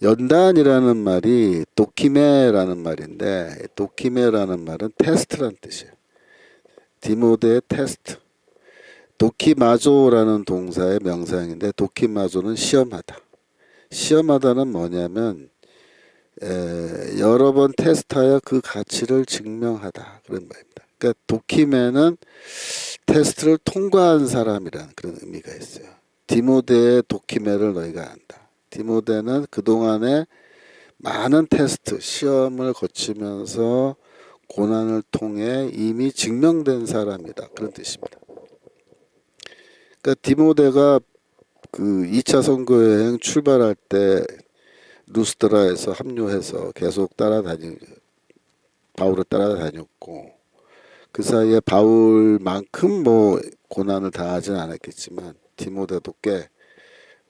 연단이라는 말이 도키메라는 말인데, 도키메라는 말은 테스트란 뜻이에요. 디모데의 테스트. 도키마조라는 동사의 명사형인데 도키마조는 시험하다. 시험하다는 뭐냐면 여러 번 테스트하여 그 가치를 증명하다 그런 말입니다. 그러니까 도키메는 테스트를 통과한 사람이라는 그런 의미가 있어요. 디모데의 도키메를 너희가 안다. 디모데는 그동안에 많은 테스트, 시험을 거치면서 고난을 통해 이미 증명된 사람이다. 그런 뜻입니다. 그러니까 디모데가 그 2차 선교 여행 출발할 때 루스드라에서 합류해서 계속 바울을 따라다녔고 그 사이에 바울만큼 뭐 고난을 당하지는 않았겠지만 디모데도 꽤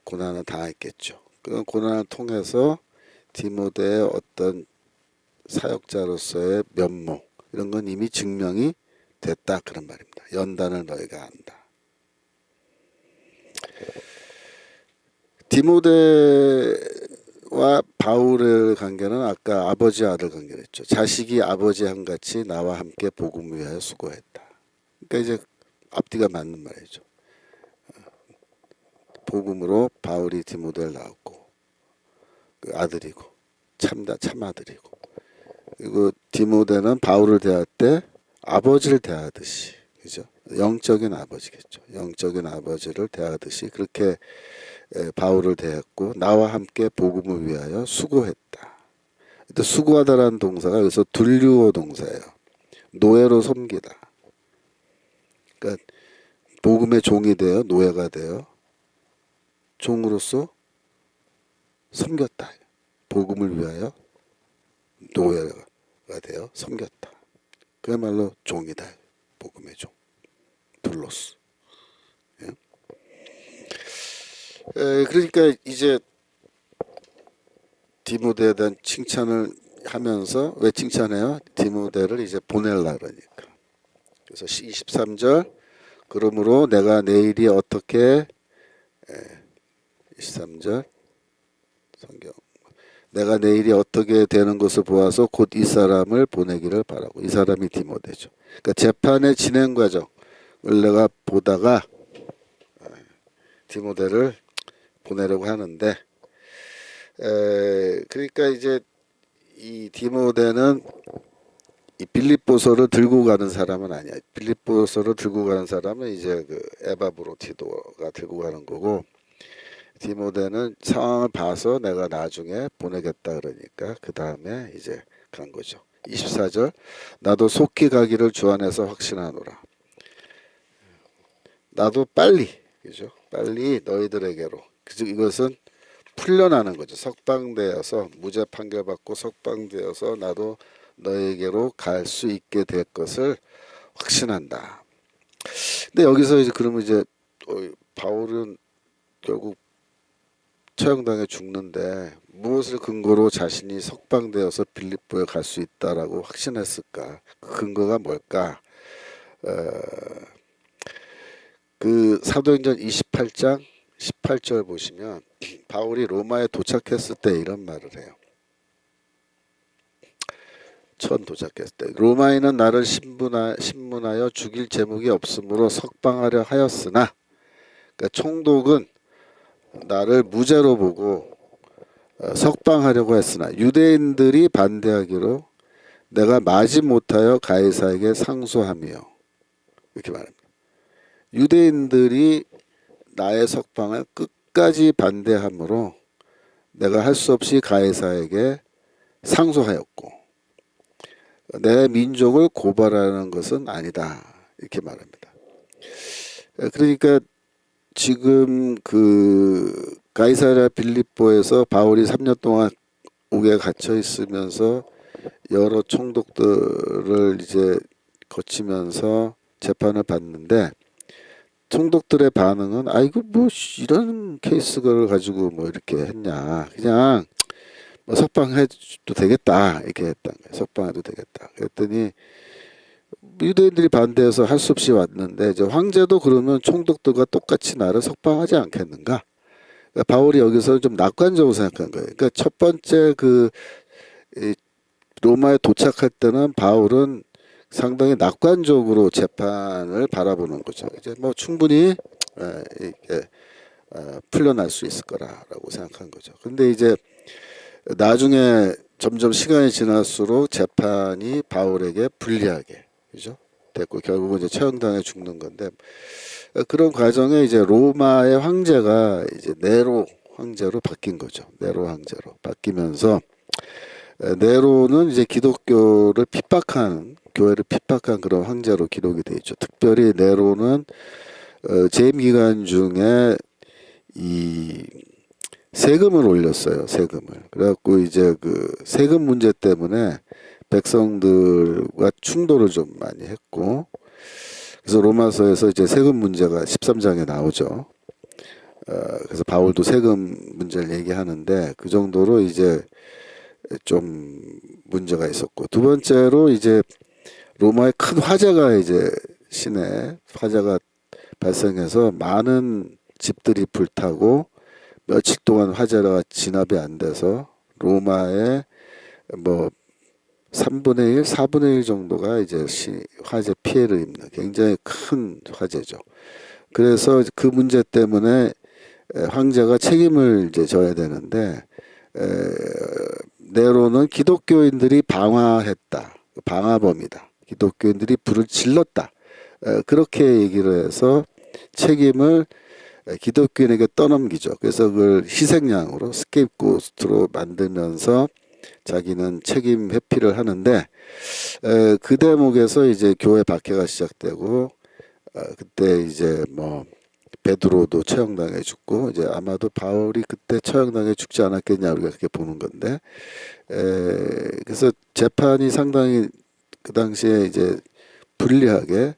고난을 당했겠죠. 그 고난을 통해서 디모데의 어떤 사역자로서의 면모 이런 건 이미 증명이 됐다 그런 말입니다. 연단을 너희가 안다. 디모데와 바울의 관계는 아까 아버지 아들 관계였죠. 자식이 아버지 한같이 나와 함께 복음을 위하여 수고했다. 그러니까 이제 앞뒤가 맞는 말이죠. 복음으로 바울이 디모데를 낳았고 그 아들이고 참아들이고 그리고 디모데는 바울을 대할 때 아버지를 대하듯이 그죠? 영적인 아버지겠죠. 영적인 아버지를 대하듯이 그렇게 바울을 대했고 나와 함께 복음을 위하여 수고했다. 수고하다라는 동사가 여기서 둘류어 동사예요. 노예로 섬기다. 그러니까 복음의 종이 되어 노예가 되어 종으로서 섬겼다. 복음을 위하여 노예가 되어 섬겼다. 그야말로 종이다. 복음의 종. 둘로스. 예? 그러니까 이제 디모데에 대한 칭찬을 하면서 왜 칭찬해요? 디모데를 이제 보낼라 그러니까. 그래서 23절 그러므로 내가 내일이 어떻게 23절 성경 내가 내일이 어떻게 되는 것을 보아서 곧 이 사람을 보내기를 바라고 이 사람이 디모데죠. 그러니까 재판의 진행 과정을 내가 보다가 디모데를 보내려고 하는데 그러니까 이제 이 디모데는 이 빌립보서를 들고 가는 사람은 아니야. 빌립보서를 들고 가는 사람은 이제 그 에바브로티도가 들고 가는 거고 디모데는 상황을 봐서 내가 나중에 보내겠다 그러니까 그 다음에 이제 간 거죠. 24절 나도 속히 가기를 주 안에서 확신하노라. 나도 빨리, 그죠? 빨리 너희들에게로. 즉 이것은 풀려나는 거죠. 석방되어서 무죄 판결받고 석방되어서 나도 너에게로 갈 수 있게 될 것을 확신한다. 근데 여기서 이제 그러면 이제 바울은 결국 처형당해 죽는데 무엇을 근거로 자신이 석방되어서 빌립보에 갈 수 있다라고 확신했을까? 그 근거가 뭘까? 어, 그 사도행전 28장 18절 보시면 바울이 로마에 도착했을 때 이런 말을 해요. 처음 도착했을 때 로마인은 나를 신문하여 죽일 제목이 없으므로 석방하려 하였으나, 그러니까 총독은 나를 무죄로 보고 석방하려고 했으나 유대인들이 반대하기로 내가 마지못하여 가이사에게 상소하며, 이렇게 말합니다. 유대인들이 나의 석방을 끝까지 반대하므로 내가 할 수 없이 가이사에게 상소하였고 내 민족을 고발하는 것은 아니다, 이렇게 말합니다. 그러니까 지금 그 가이사랴 빌립보에서 바울이 3년 동안 옥에 갇혀 있으면서 여러 총독들을 이제 거치면서 재판을 받는데 총독들의 반응은 아이고 뭐 이런 케이스를 가지고 뭐 이렇게 했냐, 그냥 뭐 석방해도 되겠다, 이렇게 했다는 거예요. 석방해도 되겠다. 그랬더니 유대인들이 반대해서 할 수 없이 왔는데 이제 황제도 그러면 총독들과 똑같이 나를 석방하지 않겠는가? 그러니까 바울이 여기서 좀 낙관적으로 생각한 거예요. 그러니까 첫 번째 로마에 도착할 때는 바울은 상당히 낙관적으로 재판을 바라보는 거죠. 이제 뭐 충분히 이렇게 풀려날 수 있을 거라고 생각한 거죠. 근데 이제 나중에 점점 시간이 지날수록 재판이 바울에게 불리하게, 그죠? 됐고 결국은 이제 처형당해 죽는 건데, 그런 과정에 이제 로마의 황제가 이제 네로 황제로 바뀐 거죠. 네로 황제로 바뀌면서 네로는 이제 기독교를 핍박한, 교회를 핍박한 그런 황제로 기록이 되어 있죠. 특별히 네로는 재임 기간 중에 이 세금을 올렸어요. 세금을. 그래갖고 이제 그 세금 문제 때문에 백성들과 충돌을 좀 많이 했고, 그래서 로마서에서 이제 세금 문제가 13장에 나오죠. 그래서 바울도 세금 문제를 얘기하는데 그 정도로 이제 좀 문제가 있었고, 두 번째로 이제 로마의 큰 화재가 이제 시내에 화재가 발생해서 많은 집들이 불타고 며칠 동안 화재가 진압이 안 돼서 로마의 뭐 3분의 1, 4분의 1 정도가 이제 화재 피해를 입는 굉장히 큰 화재죠. 그래서 그 문제 때문에 황제가 책임을 이제 져야 되는데 네로는 기독교인들이 방화했다, 방화범이다, 기독교인들이 불을 질렀다, 그렇게 얘기를 해서 책임을 기독교인에게 떠넘기죠. 그래서 그걸 희생양으로 스케이프고스트로 만들면서 자기는 책임 회피를 하는데 그 대목에서 이제 교회 박해가 시작되고 그때 이제 뭐 베드로도 처형당해 죽고 이제 아마도 바울이 그때 처형당해 죽지 않았겠냐, 우리가 그렇게 보는 건데 그래서 재판이 상당히 그 당시에 이제 불리하게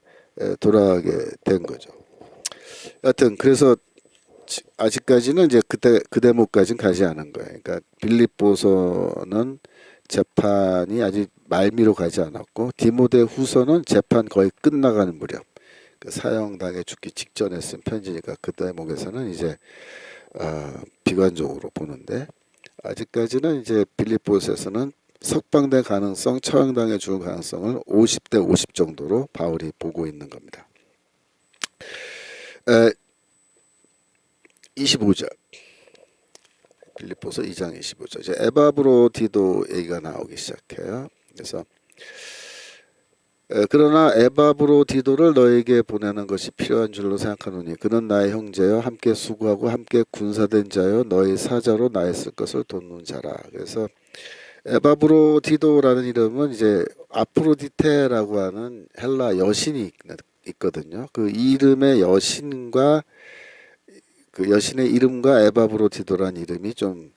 돌아가게 된 거죠. 여하튼 그래서 아직까지는 이제 그때 그 대목까지는 가지 않은 거예요. 그러니까 빌립보서는 재판이 아직 말미로 가지 않았고 디모데 후서는 재판 거의 끝나가는 무렵, 그 사형당해 죽기 직전에 쓴 편지니까 그 대목에서는 이제 비관적으로 보는데, 아직까지는 이제 빌립보서에서는 석방될 가능성, 처형당해 죽을 가능성을 50대 50 정도로 바울이 보고 있는 겁니다. 25절 빌립보서 2장 25절 이제 에바브로디도 얘기가 나오기 시작해요. 그래서 그러나 에바브로디도를 너에게 보내는 것이 필요한 줄로 생각하노니 그는 나의 형제여 함께 수고하고 함께 군사된 자여 너희 사자로 나의 쓸 것을 돕는 자라. 그래서 에바브로디도라는 이름은 이제 아프로디테라고 하는 헬라 여신이 있거든요. 그 이름의 여신과 그 여신의 이름과 에바브로디도라는 이름이 좀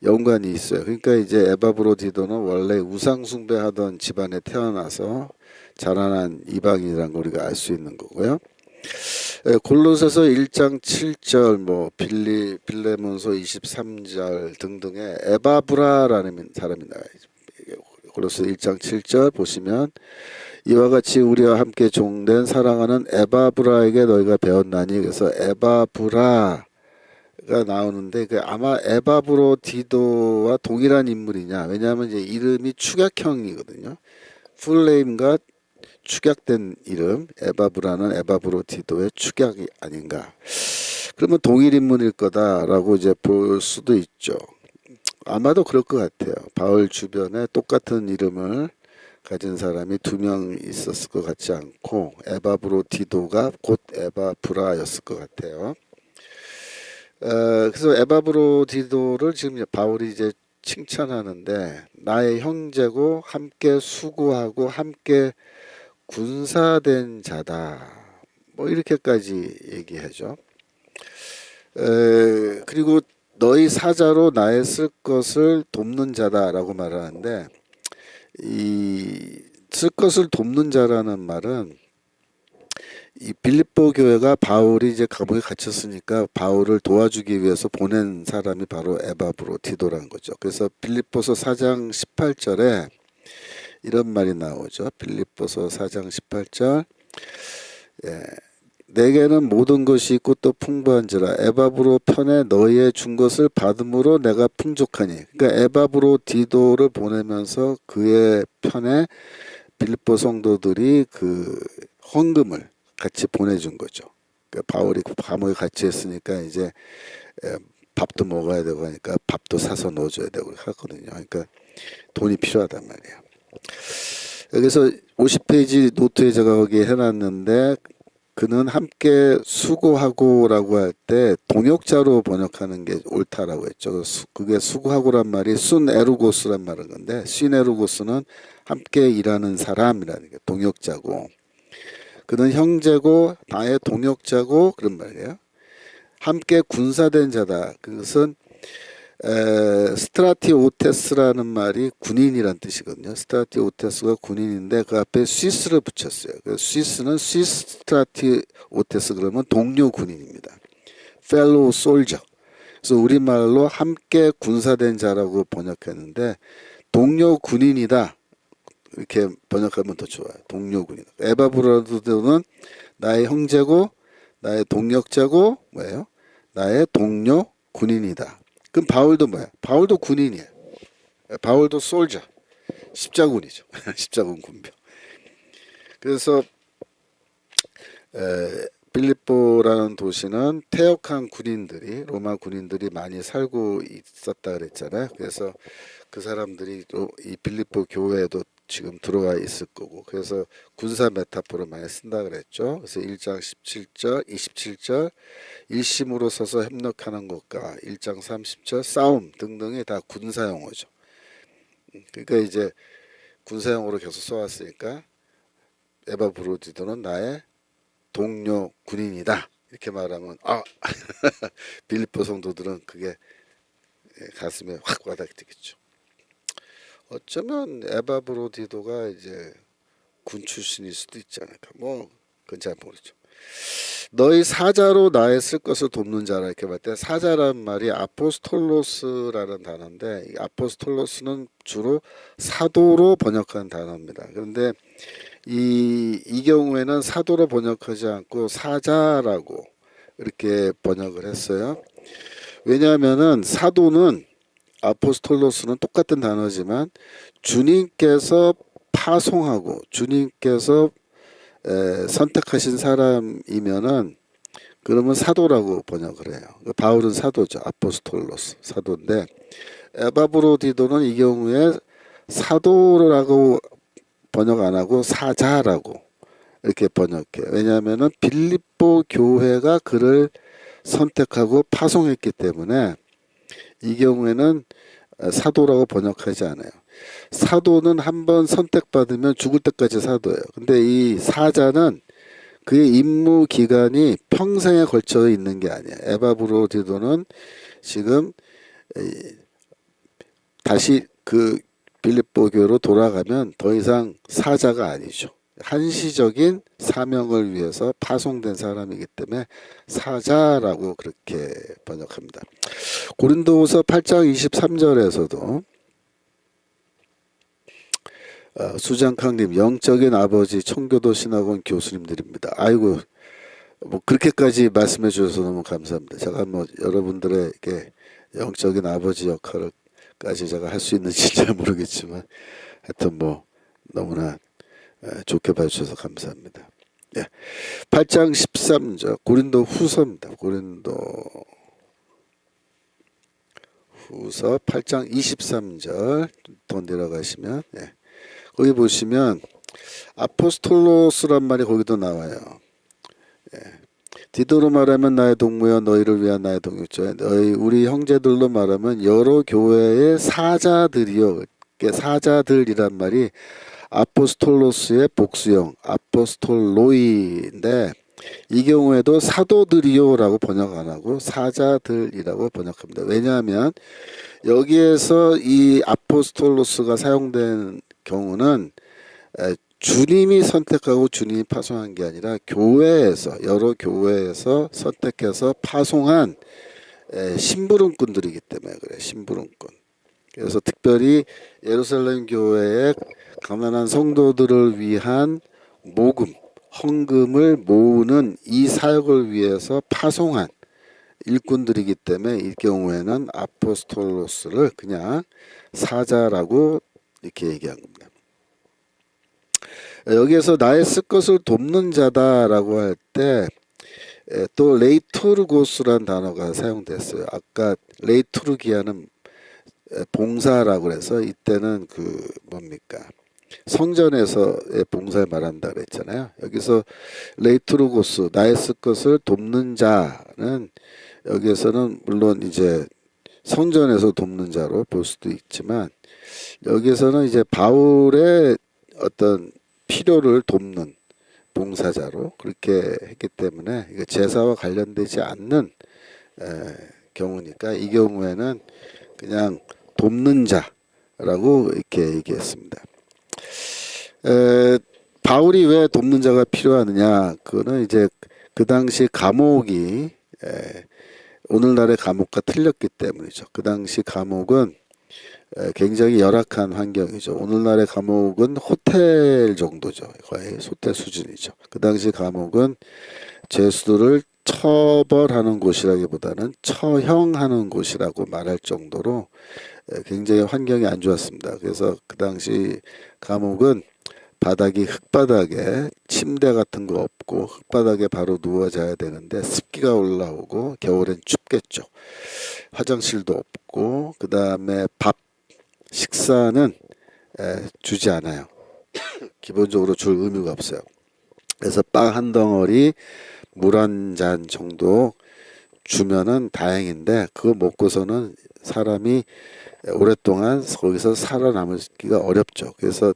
연관이 있어요. 그러니까 이제 에바브로디도는 원래 우상 숭배하던 집안에 태어나서 자라난 이방인이라는 걸 우리가 알 수 있는 거고요. 골로새서 1장 7절 뭐 빌레몬서 23절 등등의 에바브라라는 사람이 나와요. 골로새 1장 7절 보시면 이와 같이 우리와 함께 종된 사랑하는 에바브라에게 너희가 배웠나니, 그래서 에바브라가 나오는데 그 아마 에바브로디도와 동일한 인물이냐, 왜냐하면 이제 이름이 축약형이거든요. 풀네임과 축약된 이름, 에바브라는 에바브로디도의 축약이 아닌가. 그러면 동일 인물일 거다라고 이제 볼 수도 있죠. 아마도 그럴 것 같아요. 바울 주변에 똑같은 이름을 가진 사람이 2명 있었을 것 같지 않고 에바브로디도가 곧 에바브라였을 것 같아요. 그래서 에바브로디도를 지금 바울이 이제 칭찬하는데, 나의 형제고 함께 수고하고 함께 군사된 자다, 뭐 이렇게까지 얘기하죠. 그리고 너희 사자로 나의 쓸 것을 돕는 자다라고 말하는데, 이 쓸 것을 돕는 자라는 말은 이 빌립보 교회가 바울이 이제 감옥에 갇혔으니까 바울을 도와주기 위해서 보낸 사람이 바로 에바브로디도라는 거죠. 그래서 빌립보서 4장 18절에 이런 말이 나오죠. 빌립보서 4장 18절. 예. 내게는 모든 것이 있고 또 풍부한지라 에바브로 편에 너희의 준 것을 받음으로 내가 풍족하니. 그러니까 에바브로디도를 보내면서 그의 편에 빌립보 성도들이 그 헌금을 같이 보내준 거죠. 그러니까 바울이 감옥에 갇혀 있으니까 이제 밥도 먹어야 되고 하니까 밥도 사서 넣어줘야 되고 하거든요. 그러니까 돈이 필요하단 말이에요. 여기서 50페이지 노트에 제가 거기에 해놨는데, 그는 함께 수고하고라고 할 때 동역자로 번역하는 게 옳다라고 했죠. 그게 수고하고란 말이 순에루고스란 말인 건데, 순에루고스는 함께 일하는 사람이라는 게 동역자고, 그는 형제고 나의 동역자고 그런 말이에요. 함께 군사된 자다. 그것은 스트라티오테스라는 말이 군인이란 뜻이거든요. 스트라티오테스가 군인인데 그 앞에 스위스를 붙였어요. 스위스는 스위스 스트라티오테스 그러면 동료 군인입니다. fellow soldier. 그래서 우리말로 함께 군사된 자라고 번역했는데, 동료 군인이다 이렇게 번역하면 더 좋아요. 동료 군인. 에바브로디도는 나의 형제고 나의 동역자고 뭐예요? 나의 동료 군인이다. 그럼 바울도 뭐야? 바울도 군인이에요. 바울도 솔저, 십자군이죠. 십자군 군병. 그래서 빌립보라는 도시는 퇴역한 군인들이, 로마 군인들이 많이 살고 있었다 그랬잖아요. 그래서 그 사람들이 또 이 빌립보 교회에도 지금 들어와 있을 거고, 그래서 군사 메타포를 많이 쓴다 그랬죠. 그래서 1장 17절, 27절 일심으로 서서 협력하는 것과 1장 30절 싸움 등등이 다 군사 용어죠. 그러니까 이제 군사 용어로 계속 써왔으니까 에바브로디도는 나의 동료 군인이다 이렇게 말하면 빌립보 성도들은 그게 가슴에 확 와닿겠죠. 어쩌면 에바브로디도가 이제 군 출신일 수도 있지 않을까. 뭐 그건 잘 모르죠. 너희 사자로 나의 쓸 것을 돕는 자라 이렇게 말 때, 사자란 말이 아포스톨로스라는 단어인데, 이 아포스톨로스는 주로 사도로 번역한 단어입니다. 그런데 이 경우에는 사도로 번역하지 않고 사자라고 이렇게 번역을 했어요. 왜냐하면은 사도는 아포스톨로스는 똑같은 단어지만 주님께서 파송하고 주님께서 선택하신 사람이면은 그러면 사도라고 번역을 해요. 바울은 사도죠. 아포스톨로스 사도인데, 에바브로디도는 이 경우에 사도라고 번역 안 하고 사자라고 이렇게 번역해요. 왜냐하면은 빌립보 교회가 그를 선택하고 파송했기 때문에 이 경우에는 사도라고 번역하지 않아요. 사도는 한번 선택받으면 죽을 때까지 사도예요. 근데 이 사자는 그의 임무 기간이 평생에 걸쳐 있는 게 아니에요. 에바브로디도는 지금 다시 그 빌립보교로 돌아가면 더 이상 사자가 아니죠. 한시적인 사명을 위해서 파송된 사람이기 때문에 사자라고 그렇게 번역합니다. 고린도후서 8장 23절에서도 수장캉님 영적인 아버지 청교도 신학원 교수님들입니다. 아이고 뭐 그렇게까지 말씀해 주셔서 너무 감사합니다. 제가 뭐 여러분들에게 영적인 아버지 역할을까지 제가 할 수 있는지 잘 모르겠지만 하여튼 뭐 너무나 좋게 봐주셔서 감사합니다. 예. 8장 13절 고린도 후서입니다. 고린도 후서 8장 23절 더 내려가시면 거기 보시면 아포스톨로스란 말이 거기도 나와요. 디도로 말하면 나의 동무여 너희를 위한 나의 동역자 너희 우리 형제들로 말하면 여러 교회의 사자들이요. 사자들이란 말이 아포스톨로스의 복수형 아포스톨로이인데 이 경우에도 사도들이요라고 번역 안 하고 사자들이라고 번역합니다. 왜냐하면 여기에서 이 아포스톨로스가 사용된 경우는 주님이 선택하고 주님이 파송한 게 아니라 교회에서 여러 교회에서 선택해서 파송한 심부름꾼들이기 때문에 그래. 심부름꾼. 그래서 특별히 예루살렘 교회의 가난한 성도들을 위한 모금, 헌금을 모으는 이 사역을 위해서 파송한 일꾼들이기 때문에 이 경우에는 아포스톨로스를 그냥 사자라고 이렇게 얘기한 겁니다. 여기에서 나의 쓸 것을 돕는 자다라고 할 때 또 레이투르고스란 단어가 사용됐어요. 아까 레이투르기아는 봉사라고 해서 이때는 그 뭡니까 성전에서의 봉사를 말한다 그랬잖아요. 여기서 레이투르고스 나의 쓸 것을 돕는 자는 여기에서는 물론 이제 성전에서 돕는 자로 볼 수도 있지만 여기에서는 이제 바울의 어떤 필요를 돕는 봉사자로 그렇게 했기 때문에 이거 제사와 관련되지 않는 경우니까 이 경우에는 그냥 돕는 자라고 이렇게 얘기했습니다. 바울이 왜 돕는 자가 필요하느냐? 그거는 이제 그 당시 감옥이 오늘날의 감옥과 틀렸기 때문이죠. 그 당시 감옥은 굉장히 열악한 환경이죠. 오늘날의 감옥은 호텔 정도죠. 거의 호텔 수준이죠. 그 당시 감옥은 죄수들을 처벌하는 곳이라기보다는 처형하는 곳이라고 말할 정도로 굉장히 환경이 안 좋았습니다. 그래서 그 당시 감옥은 바닥이 흙바닥에 침대 같은 거 없고 흙바닥에 바로 누워 자야 되는데 습기가 올라오고 겨울엔 춥겠죠. 화장실도 없고 그 다음에 식사는 주지 않아요. 기본적으로 줄 의무가 없어요. 그래서 빵 한 덩어리 물 한 잔 정도 주면은 다행인데 그거 먹고서는 사람이 오랫동안 거기서 살아남기가 어렵죠. 그래서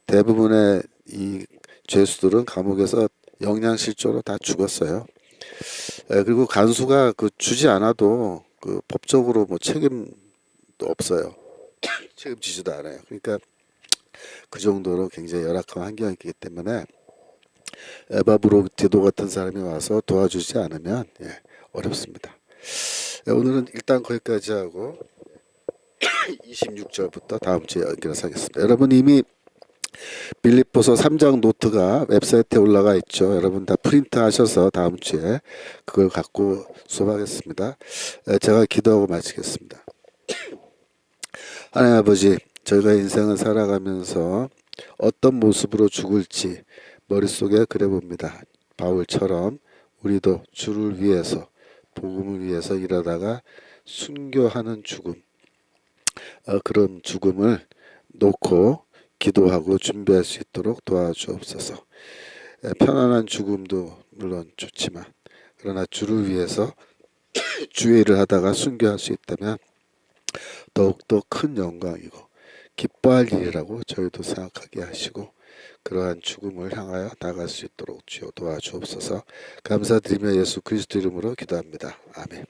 대부분의 이 죄수들은 감옥에서 영양실조로 다 죽었어요. 그리고 간수가 그 주지 않아도 그 법적으로 뭐 책임도 없어요. 책임지지도 않아요. 그러니까 그 정도로 굉장히 열악한 환경이기 때문에 에바브로디도 같은 사람이 와서 도와주지 않으면 어렵습니다. 오늘은 일단 거기까지 하고 26절부터 다음 주에 연결해서 하겠습니다. 여러분 이미 빌립보서 3장 노트가 웹사이트에 올라가 있죠. 여러분 다 프린트 하셔서 다음 주에 그걸 갖고 수업하겠습니다. 제가 기도하고 마치겠습니다. 하나님 아버지, 저희가 인생을 살아가면서 어떤 모습으로 죽을지 머릿속에 그려봅니다. 바울처럼 우리도 주를 위해서 복음을 위해서 일하다가 순교하는 죽음, 그런 죽음을 놓고 기도하고 준비할 수 있도록 도와주옵소서. 편안한 죽음도 물론 좋지만 그러나 주를 위해서 주의 일을 하다가 순교할 수 있다면 더욱더 큰 영광이고 기뻐할 일이라고 저희도 생각하게 하시고 그러한 죽음을 향하여 나갈 수 있도록 주여 도와주옵소서. 감사드리며 예수 그리스도 이름으로 기도합니다. 아멘.